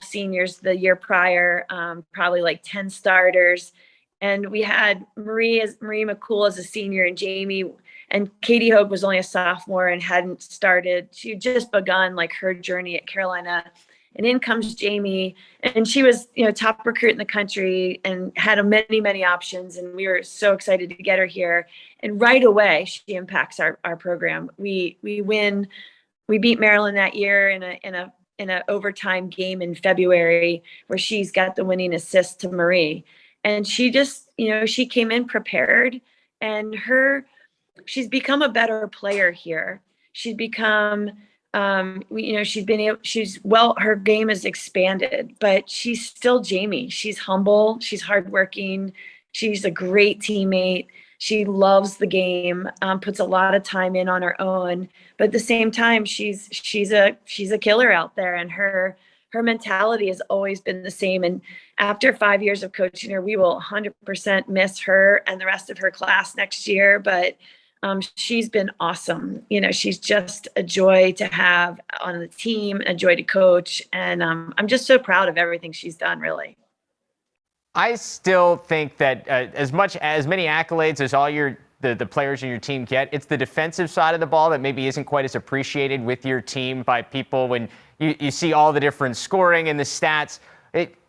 seniors the year prior, probably like 10 starters. And we had Marie McCool as a senior, and Jamie and Katie Hogue was only a sophomore and hadn't started. She had just begun like her journey at Carolina. And in comes Jamie, and she was, top recruit in the country and had many, many options. And we were so excited to get her here. And right away, she impacts our program. We win. We beat Maryland that year in an overtime game in February, where she's got the winning assist to Marie. And she just, she came in prepared, and she's become a better player here. She's become, her game has expanded, but she's still Jamie. She's humble. She's hardworking. She's a great teammate. She loves the game, puts a lot of time in on her own, but at the same time, she's a killer out there, and her mentality has always been the same. And after 5 years of coaching her, we will 100% miss her and the rest of her class next year. But she's been awesome. She's just a joy to have on the team, a joy to coach, and I'm just so proud of everything she's done, really. I still think that as many accolades as all the players in your team get, it's the defensive side of the ball that maybe isn't quite as appreciated with your team by people when you see all the different scoring and the stats.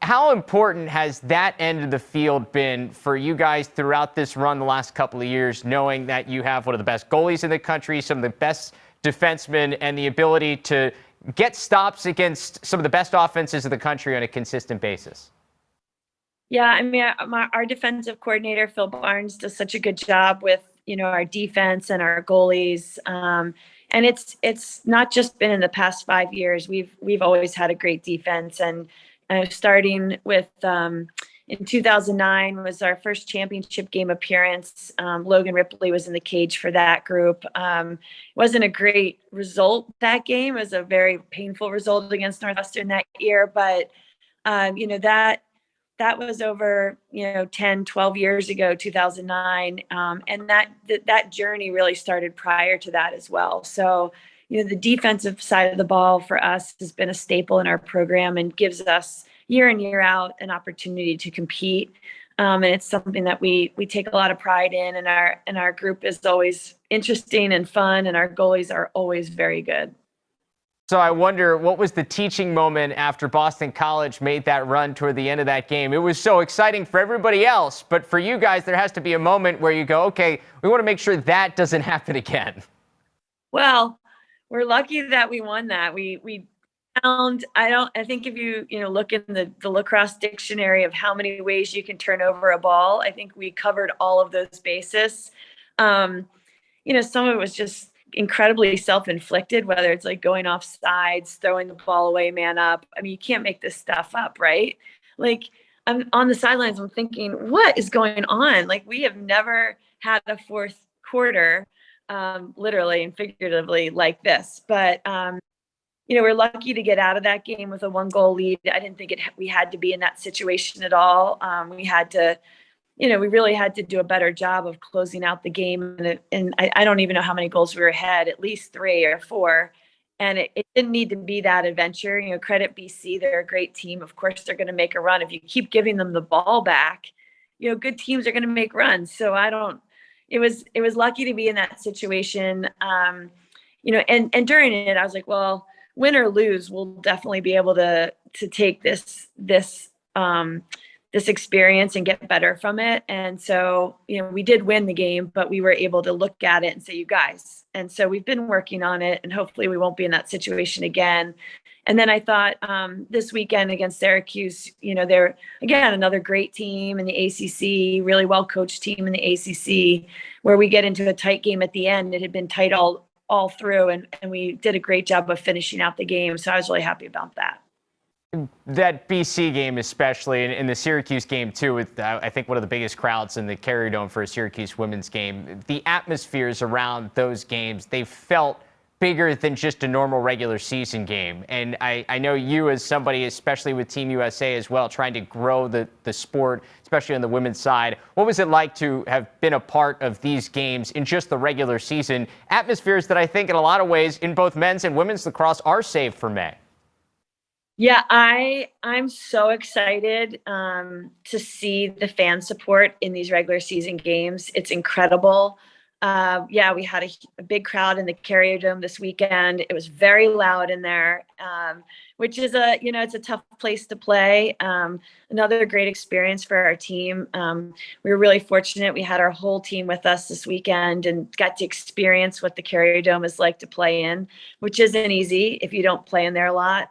How important has that end of the field been for you guys throughout this run the last couple of years, knowing that you have one of the best goalies in the country, some of the best defensemen, and the ability to get stops against some of the best offenses in the country on a consistent basis? Yeah, I mean, our defensive coordinator, Phil Barnes, does such a good job with, our defense and our goalies. And it's not just been in the past 5 years. We've always had a great defense. And starting with in 2009 was our first championship game appearance. Logan Ripley was in the cage for that group. It wasn't a great result that game. It was a very painful result against Northwestern that year. But, that was over, 10, 12 years ago, 2009. And that journey really started prior to that as well. So, the defensive side of the ball for us has been a staple in our program and gives us year in, year out an opportunity to compete. And it's something that we take a lot of pride in, and our group is always interesting and fun, and our goalies are always very good. So I wonder, what was the teaching moment after Boston College made that run toward the end of that game? It was so exciting for everybody else, but for you guys, there has to be a moment where you go, okay, we want to make sure that doesn't happen again. Well, we're lucky that we won that. We found, I think if you look in the lacrosse dictionary of how many ways you can turn over a ball, I think we covered all of those bases. Some of it was just incredibly self-inflicted, whether it's like going off sides, throwing the ball away, man up. I mean, you can't make this stuff up, right? Like, I'm on the sidelines, I'm thinking, what is going on? Like, we have never had a fourth quarter, literally and figuratively, like this. But we're lucky to get out of that game with a 1-goal lead. I didn't think we had to be in that situation at all. We had to, we really had to do a better job of closing out the game. And I don't even know how many goals we were ahead, at least 3 or 4. And it didn't need to be that adventure. Credit BC, they're a great team. Of course, they're going to make a run. If you keep giving them the ball back, good teams are going to make runs. So it was lucky to be in that situation. And during it, I was like, well, win or lose, we'll definitely be able to take this this experience and get better from it. And so, we did win the game, but we were able to look at it and say, you guys. And so we've been working on it, and hopefully we won't be in that situation again. And then I thought this weekend against Syracuse, they're, again, another great team in the ACC, really well-coached team in the ACC, where we get into a tight game at the end. It had been tight all through, and we did a great job of finishing out the game. So I was really happy about that. That BC game especially, and the Syracuse game too, with I think one of the biggest crowds in the Carrier Dome for a Syracuse women's game. The atmospheres around those games, they felt bigger than just a normal regular season game. And I know you, as somebody, especially with Team USA as well, trying to grow the sport, especially on the women's side. What was it like to have been a part of these games in just the regular season? Atmospheres that I think in a lot of ways in both men's and women's lacrosse are saved for May. Yeah, I'm so excited to see the fan support in these regular season games. It's incredible. We had a big crowd in the Carrier Dome this weekend. It was very loud in there, which is it's a tough place to play. Another great experience for our team. We were really fortunate. We had our whole team with us this weekend and got to experience what the Carrier Dome is like to play in, which isn't easy if you don't play in there a lot.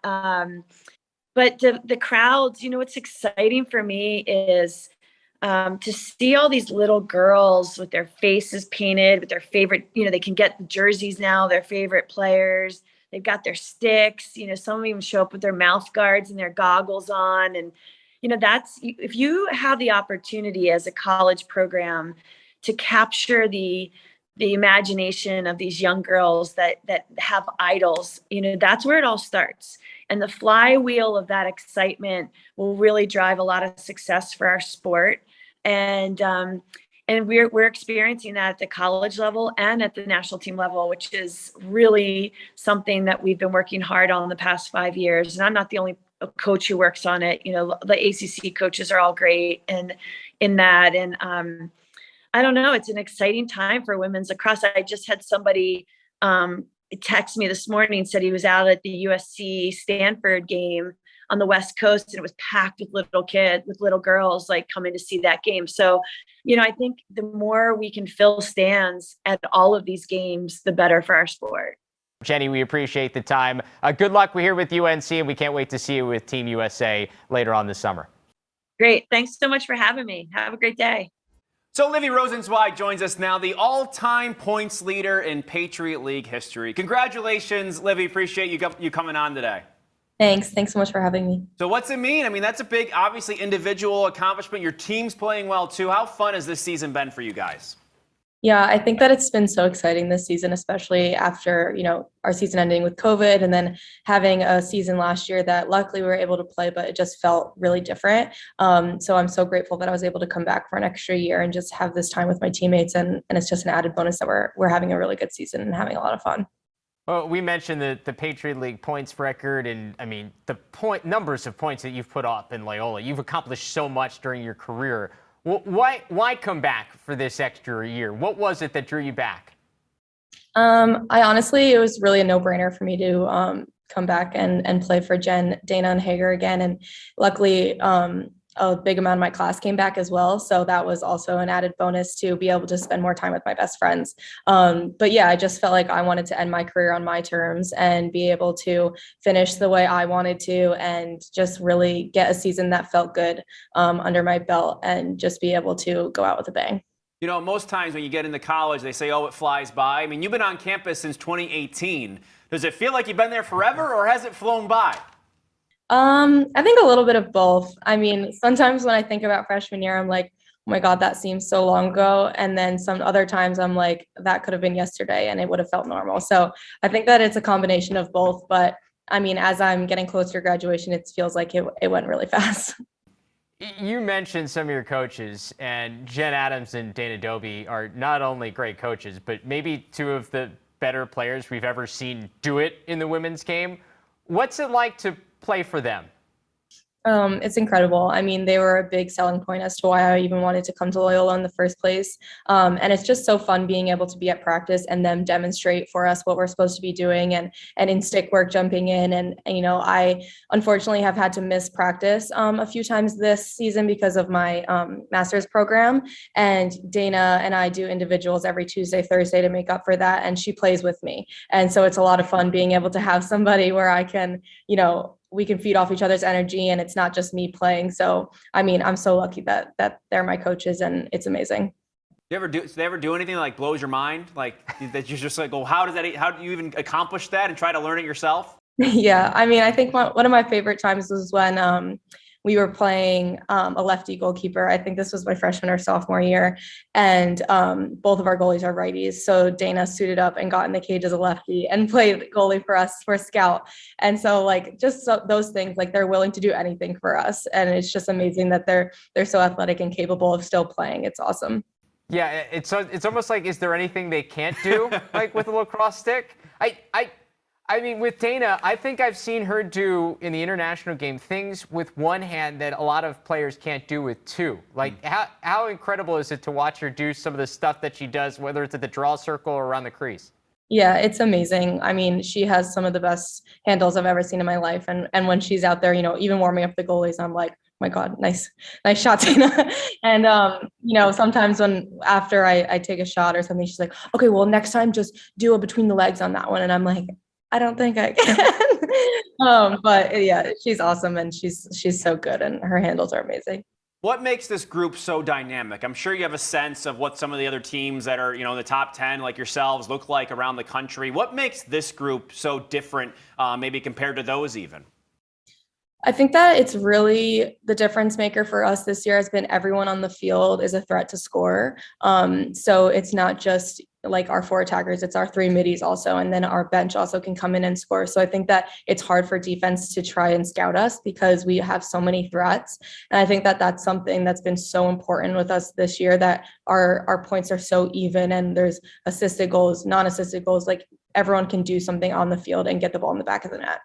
But the crowds, what's exciting for me is to see all these little girls with their faces painted, with their favorite, they can get the jerseys now, their favorite players. They've got their sticks, some of them even show up with their mouth guards and their goggles on. And, that's, if you have the opportunity as a college program to capture the imagination of these young girls that have idols, that's where it all starts. And the flywheel of that excitement will really drive a lot of success for our sport. And we're experiencing that at the college level and at the national team level, which is really something that we've been working hard on the past 5 years. And I'm not the only coach who works on it. The ACC coaches are all great and in that. And I don't know, it's an exciting time for women's lacrosse. I just had somebody text me this morning, said he was out at the USC Stanford game on the West Coast, and it was packed with little girls like coming to see that game. So, I think the more we can fill stands at all of these games, the better for our sport. Jenny, we appreciate the time. Good luck. We're here with UNC, and we can't wait to see you with Team USA later on this summer. Great. Thanks so much for having me. Have a great day. So Livy Rosenzweig joins us now, the all-time points leader in Patriot League history. Congratulations, Livy. Appreciate you coming on today. Thanks so much for having me. So what's it mean? I mean, that's a big, obviously, individual accomplishment. Your team's playing well, too. How fun has this season been for you guys? Yeah, I think that it's been so exciting this season, especially after, our season ending with COVID and then having a season last year that luckily we were able to play, but it just felt really different. So I'm so grateful that I was able to come back for an extra year and just have this time with my teammates. And it's just an added bonus that we're having a really good season and having a lot of fun. Well, we mentioned the Patriot League points record, and I mean, the numbers of points that you've put up in Loyola. You've accomplished so much during your career. Why come back for this extra year? What was it that drew you back? It was really a no-brainer for me to come back and play for Jen, Dana, and Hager again. And luckily, a big amount of my class came back as well. So that was also an added bonus to be able to spend more time with my best friends. But yeah, I just felt like I wanted to end my career on my terms and be able to finish the way I wanted to and just really get a season that felt good under my belt and just be able to go out with a bang. Most times when you get into college, they say, oh, it flies by. I mean, you've been on campus since 2018. Does it feel like you've been there forever, or has it flown by? I think a little bit of both. I mean, sometimes when I think about freshman year, I'm like, oh my God, that seems so long ago. And then some other times I'm like, that could have been yesterday and it would have felt normal. So I think that it's a combination of both. But I mean, as I'm getting closer to graduation, it feels like it went really fast. You mentioned some of your coaches, and Jen Adams and Dana Dobie are not only great coaches, but maybe two of the better players we've ever seen do it in the women's game. What's it like to play for them? It's incredible. I mean, they were a big selling point as to why I even wanted to come to Loyola in the first place. And it's just so fun being able to be at practice and them demonstrate for us what we're supposed to be doing and in stick work jumping in. And you know, I unfortunately have had to miss practice a few times this season because of my master's program. And Dana and I do individuals every Tuesday, Thursday to make up for that. And she plays with me. And so it's a lot of fun being able to have somebody where I can, you know, we can feed off each other's energy and it's not just me playing. So, I mean, I'm so lucky that they're my coaches and it's amazing. Do they ever do anything that like blows your mind? Like that you're just like, oh, how do you even accomplish that and try to learn it yourself? Yeah. I mean, I think one of my favorite times was when we were playing a lefty goalkeeper. I think this was my freshman or sophomore year. And both of our goalies are righties. So Dana suited up and got in the cage as a lefty and played goalie for us for scout. And so like those things, like they're willing to do anything for us. And it's just amazing that they're so athletic and capable of still playing. It's awesome. Yeah, it's almost like, is there anything they can't do like with a lacrosse stick? I mean, with Dana, I think I've seen her do in the international game things with one hand that a lot of players can't do with two. Like, how incredible is it to watch her do some of the stuff that she does, whether it's at the draw circle or around the crease? Yeah, it's amazing. I mean, she has some of the best handles I've ever seen in my life. And when she's out there, you know, even warming up the goalies, I'm like, oh my God, nice shot, Dana. And, you know, sometimes after I take a shot or something, she's like, okay, well, next time just do a between the legs on that one. And I'm like, I don't think I can. But yeah, she's awesome and she's so good and her handles are amazing. What makes this group so dynamic? I'm sure you have a sense of what some of the other teams that are, you know, in the top 10 like yourselves look like around the country. What makes this group so different, maybe compared to those even? I think that it's really the difference maker for us this year has been everyone on the field is a threat to score. So it's not just like our four attackers, it's our three middies also. And then our bench also can come in and score. So I think that it's hard for defense to try and scout us because we have so many threats. And I think that that's something that's been so important with us this year, that our points are so even and there's assisted goals, non-assisted goals, like everyone can do something on the field and get the ball in the back of the net.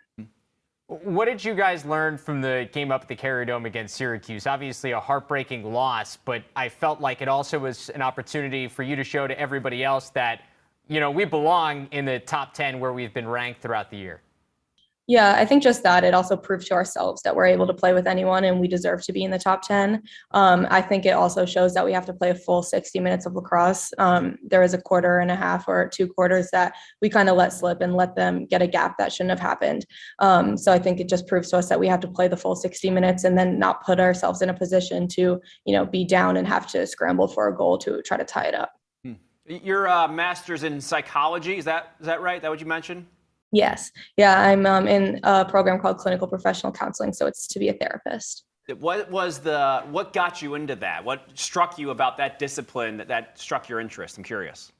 What did you guys learn from the game up at the Carrier Dome against Syracuse? Obviously a heartbreaking loss, but I felt like it also was an opportunity for you to show to everybody else that, you know, we belong in the top 10 where we've been ranked throughout the year. Yeah, I think just that it also proved to ourselves that we're able to play with anyone and we deserve to be in the top 10. I think it also shows that we have to play a full 60 minutes of lacrosse. There was a quarter and a half or 2 quarters that we kind of let slip and let them get a gap that shouldn't have happened. So I think it just proves to us that we have to play the full 60 minutes and then not put ourselves in a position to, you know, be down and have to scramble for a goal to try to tie it up. Your master's in psychology, is that right? Is that what you mentioned? Yes. Yeah, I'm in a program called Clinical Professional Counseling, so it's to be a therapist. What got you into that? What struck you about that discipline that struck your interest? I'm curious.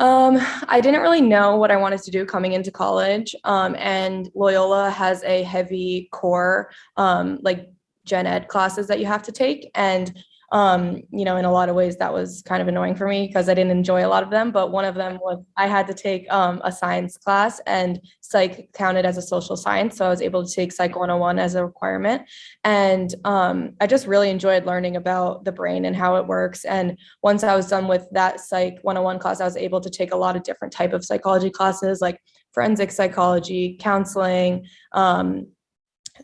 I didn't really know what I wanted to do coming into college, and Loyola has a heavy core, like gen ed classes that you have to take, and you know, in a lot of ways that was kind of annoying for me because I didn't enjoy a lot of them. But one of them was I had to take a science class, and psych counted as a social science. So I was able to take Psych 101 as a requirement. And I just really enjoyed learning about the brain and how it works. And once I was done with that Psych 101 class, I was able to take a lot of different type of psychology classes like forensic psychology, counseling,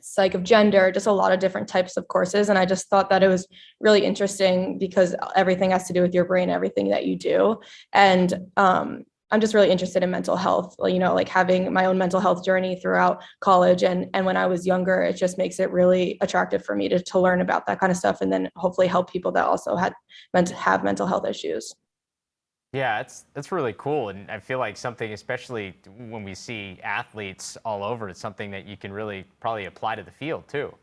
psych of gender, just a lot of different types of courses. And I just thought that it was really interesting because everything has to do with your brain, everything that you do. And I'm just really interested in mental health, you know, like having my own mental health journey throughout college. And when I was younger, it just makes it really attractive for me to learn about that kind of stuff and then hopefully help people that also have mental health issues. Yeah, that's really cool. And I feel like something, especially when we see athletes all over, it's something that you can really probably apply to the field too.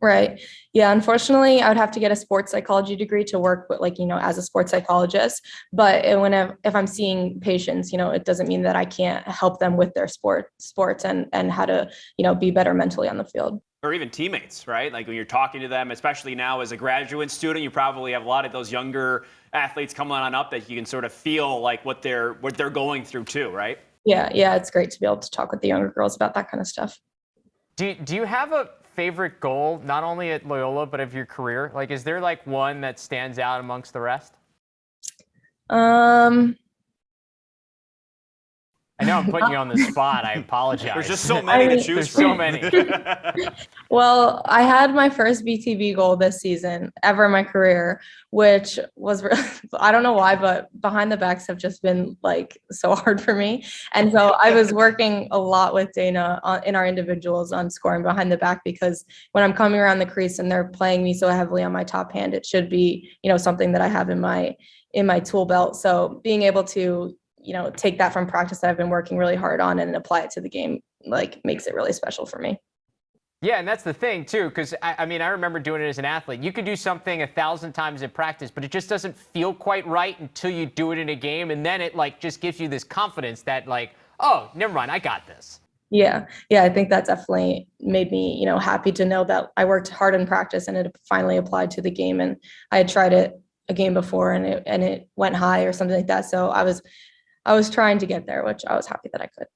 Right. Yeah. Unfortunately, I would have to get a sports psychology degree to work with, like, you know, as a sports psychologist. But if I'm seeing patients, you know, it doesn't mean that I can't help them with their sports and how to, you know, be better mentally on the field. Or even teammates, right? Like when you're talking to them, especially now as a graduate student, you probably have a lot of those younger athletes coming on up that you can sort of feel like what they're going through too, right? Yeah. Yeah. It's great to be able to talk with the younger girls about that kind of stuff. Do you have a favorite goal, not only at Loyola, but of your career? Like, is there like one that stands out amongst the rest? I know I'm putting you on the spot. I apologize. There's just so many to choose from. There's so many. Well, I had my first BTB goal this season ever in my career, which was, I don't know why, but behind the backs have just been like so hard for me. And so I was working a lot with Dana in our individuals on scoring behind the back, because when I'm coming around the crease and they're playing me so heavily on my top hand, it should be, something that I have in my tool belt. So being able to, take that from practice that I've been working really hard on and apply it to the game, like, makes it really special for me. Yeah, and that's the thing, too, because, I remember doing it as an athlete. You could do something 1,000 times in practice, but it just doesn't feel quite right until you do it in a game, and then it, just gives you this confidence that, oh, never mind, I got this. Yeah, I think that definitely made me, happy to know that I worked hard in practice and it finally applied to the game, and I had tried it a game before and it went high or something like that, so I was trying to get there, which I was happy that I could.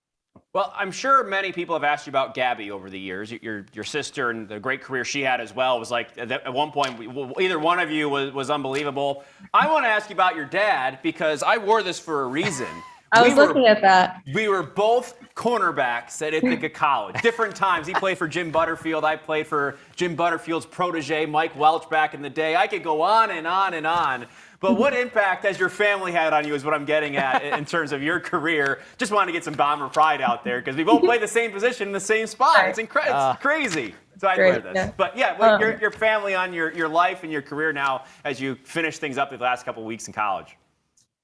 Well, I'm sure many people have asked you about Gabby over the years. Your sister and the great career she had as well was like, at one point, either one of you was unbelievable. I want to ask you about your dad, because I wore this for a reason. I was looking at that. We were both cornerbacks at Ithaca College. Different times. He played for Jim Butterfield. I played for Jim Butterfield's protege, Mike Welch, back in the day. I could go on and on and on. But what impact has your family had on you is what I'm getting at in terms of your career. Just wanted to get some Bomber pride out there, because we both play the same position in the same spot. It's it's crazy. So I wear this. Yeah. But your family on your life and your career now as you finish things up the last couple of weeks in college.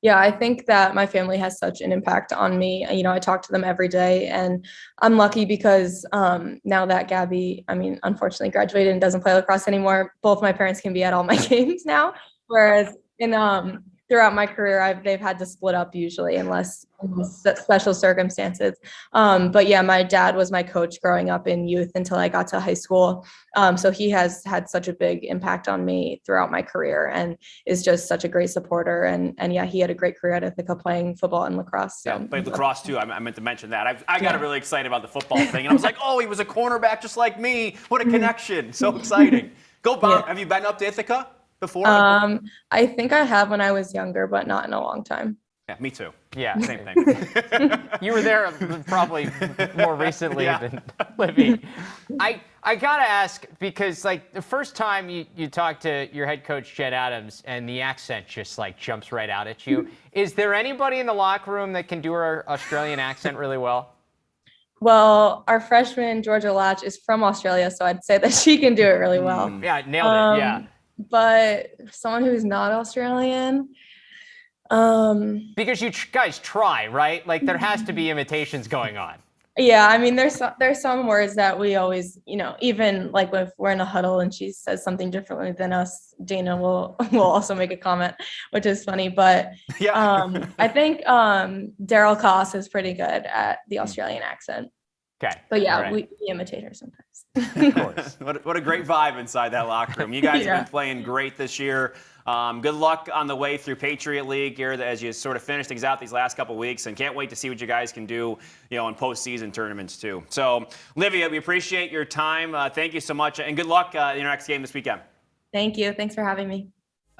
Yeah, I think that my family has such an impact on me. I talk to them every day, and I'm lucky because now that Gabby, unfortunately graduated and doesn't play lacrosse anymore, both my parents can be at all my games now. Whereas throughout my career, they've had to split up usually, unless special circumstances. But yeah, my dad was my coach growing up in youth until I got to high school. So he has had such a big impact on me throughout my career and is just such a great supporter. And yeah, he had a great career at Ithaca playing football and lacrosse. Yeah, played lacrosse too. I meant to mention that. I got really excited about the football thing. And I was like, oh, he was a cornerback just like me. What a connection. So exciting. Go Bomb. Yeah. Have you been up to Ithaca before? I think I have when I was younger, but not in a long time. Yeah, me too. Yeah. Same thing. You were there probably more recently than Livy. I gotta ask, because the first time you talked to your head coach, Jed Adams, and the accent just jumps right out at you. Is there anybody in the locker room that can do our Australian accent really well? Well, our freshman, Georgia Latch, is from Australia, so I'd say that she can do it really well. Yeah, nailed it, yeah. But someone who's not Australian, because you guys try, right? There has to be imitations going on. Yeah, there's some words that we always, even if we're in a huddle and she says something differently than us, Dana will also make a comment, which is funny. But yeah. I think Daryl Koss is pretty good at the Australian accent. Okay. But yeah, right. we imitate her sometimes. Of course. What a great vibe inside that locker room. You guys have been playing great this year. Good luck on the way through Patriot League here as you sort of finish things out these last couple of weeks, and can't wait to see what you guys can do, in postseason tournaments too. So, Livy, we appreciate your time. Thank you so much, and good luck in your next game this weekend. Thank you. Thanks for having me.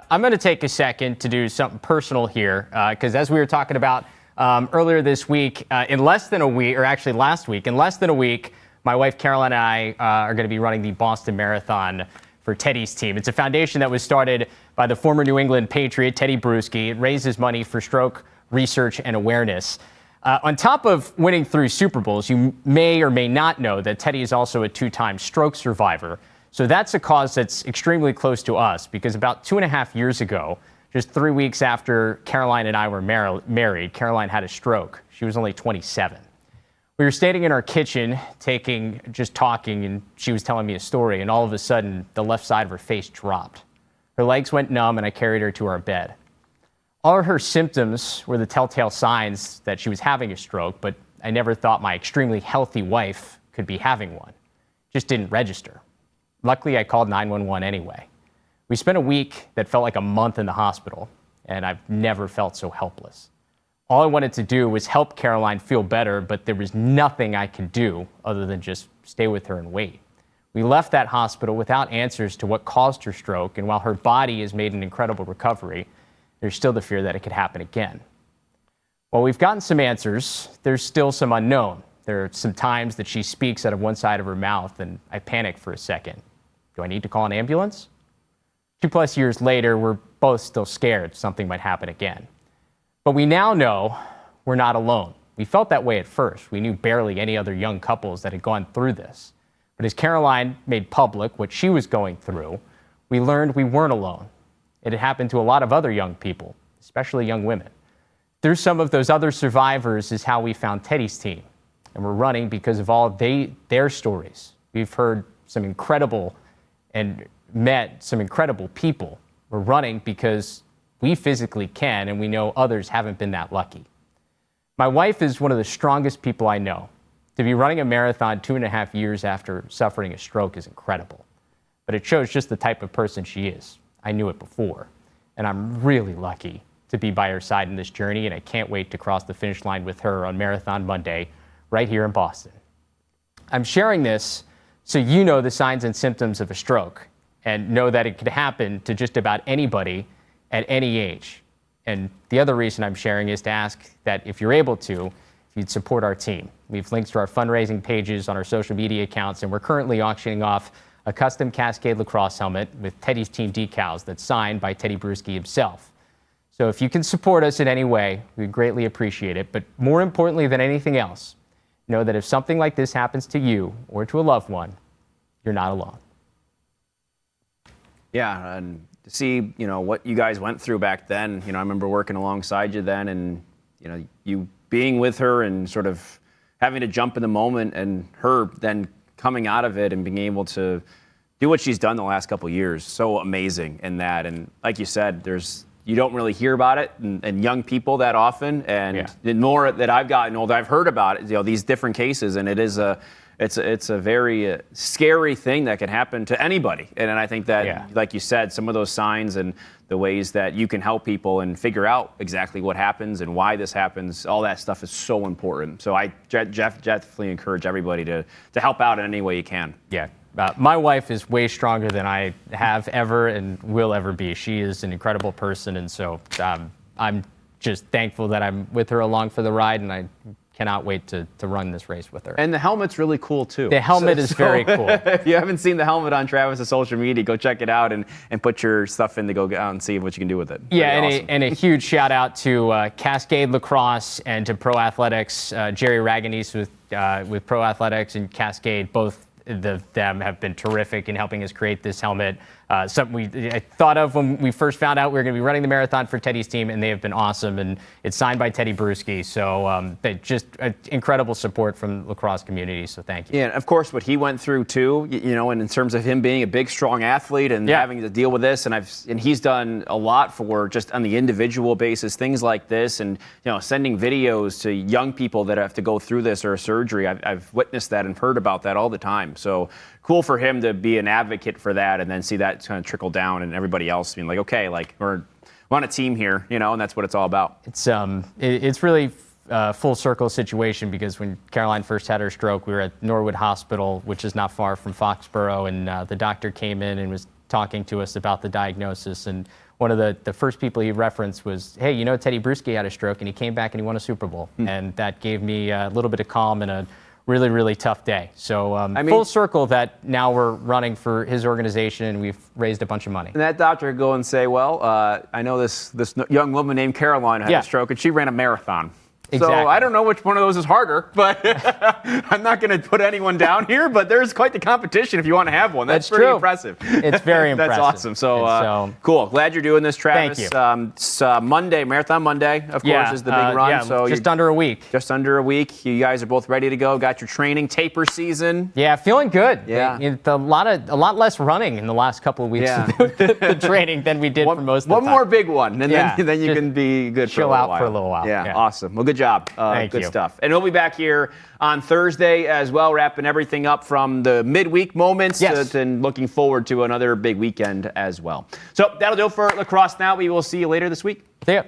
I'm going to take a second to do something personal here, because as we were talking about earlier this week, in less than a week, or actually last week, in less than a week, my wife Caroline and I are going to be running the Boston Marathon for Teddy's team. It's a foundation that was started by the former New England Patriot, Teddy Bruschi. It raises money for stroke research and awareness. On top of winning 3 Super Bowls, you may or may not know that Teddy is also a 2-time stroke survivor. So that's a cause that's extremely close to us, because about 2.5 years ago, just 3 weeks after Caroline and I were married, Caroline had a stroke. She was only 27. We were standing in our kitchen, just talking, and she was telling me a story, and all of a sudden, the left side of her face dropped. Her legs went numb, and I carried her to our bed. All of her symptoms were the telltale signs that she was having a stroke, but I never thought my extremely healthy wife could be having one. Just didn't register. Luckily, I called 911 anyway. We spent a week that felt like a month in the hospital, and I've never felt so helpless. All I wanted to do was help Caroline feel better, but there was nothing I could do other than just stay with her and wait. We left that hospital without answers to what caused her stroke, and while her body has made an incredible recovery, there's still the fear that it could happen again. While we've gotten some answers, there's still some unknown. There are some times that she speaks out of one side of her mouth, and I panic for a second. Do I need to call an ambulance? 2+ years later, we're both still scared something might happen again. But we now know we're not alone. We felt that way at first. We knew barely any other young couples that had gone through this. But as Caroline made public what she was going through, we learned we weren't alone. It had happened to a lot of other young people, especially young women. Through some of those other survivors is how we found Teddy's team. And we're running because of all their stories. We've heard some incredible and met some incredible people. We're running because we physically can, and we know others haven't been that lucky. My wife is one of the strongest people I know. To be running a marathon 2.5 years after suffering a stroke is incredible. But it shows just the type of person she is. I knew it before. And I'm really lucky to be by her side in this journey, and I can't wait to cross the finish line with her on Marathon Monday, right here in Boston. I'm sharing this so you know the signs and symptoms of a stroke and know that it could happen to just about anybody at any age. And the other reason I'm sharing is to ask that if you're able to, if you'd support our team. We have links to our fundraising pages on our social media accounts, and we're currently auctioning off a custom Cascade lacrosse helmet with Teddy's team decals that's signed by Teddy Bruschi himself. So if you can support us in any way, we'd greatly appreciate it. But more importantly than anything else, know that if something like this happens to you or to a loved one, you're not alone. Yeah, and to see, what you guys went through back then, I remember working alongside you then, and, you being with her and sort of having to jump in the moment, and her then coming out of it and being able to do what she's done the last couple of years. So amazing in that. And like you said, you don't really hear about it and young people that often, and the more that I've gotten older, I've heard about it, these different cases, and it's a very scary thing that can happen to anybody. And I think that, like you said, some of those signs and the ways that you can help people and figure out exactly what happens and why this happens, all that stuff is so important. So I definitely encourage everybody to help out in any way you can. Yeah. My wife is way stronger than I have ever and will ever be. She is an incredible person, and so I'm just thankful that I'm with her along for the ride, and I cannot wait to run this race with her. And the helmet's really cool, too. The helmet is very cool. If you haven't seen the helmet on Travis's social media, go check it out and put your stuff in to go out and see what you can do with it. Yeah, and a huge shout out to Cascade Lacrosse and to Pro Athletics. Jerry Raganese with Pro Athletics and Cascade, both of them have been terrific in helping us create this helmet. Something I thought of when we first found out we were going to be running the marathon for Teddy's team, and they have been awesome. And it's signed by Teddy Bruschi, so just incredible support from the lacrosse community. So thank you. Yeah, and of course what he went through too. And in terms of him being a big, strong athlete and having to deal with this, and he's done a lot for just on the individual basis, things like this, and sending videos to young people that have to go through this or a surgery. I've witnessed that and heard about that all the time. So cool for him to be an advocate for that, and then see that kind of trickle down, and everybody else being like, okay, like we're on a team here, and that's what it's all about. It's really a full circle situation, because when Caroline first had her stroke, we were at Norwood Hospital, which is not far from Foxborough, and the doctor came in and was talking to us about the diagnosis, and one of the first people he referenced was, hey, Teddy Bruschi had a stroke, and he came back and he won a Super Bowl, and that gave me a little bit of calm and a really, really tough day. So full circle that now we're running for his organization, and we've raised a bunch of money. And that doctor would go and say, well, I know this young woman named Caroline had a stroke, and she ran a marathon. Exactly. So I don't know which one of those is harder, but I'm not going to put anyone down here, but there's quite the competition if you want to have one. That's pretty true. Impressive. It's very impressive. That's awesome. So cool. Glad you're doing this, Travis. Thank you. It's Monday, Marathon Monday, of course, is the big run. Yeah, so just under a week. Just under a week. You guys are both ready to go. Got your training, taper season. Yeah, feeling good. Yeah. A lot less running in the last couple of weeks of the training than we did for most of the time. One more big one, and then you can be good for a little while. Chill out for a little while. Yeah, awesome. Well, good job. Thank you. Good stuff. And we'll be back here on Thursday as well, wrapping everything up from the midweek moments and looking forward to another big weekend as well. So that'll do it for Lacrosse Now. We will see you later this week. See ya.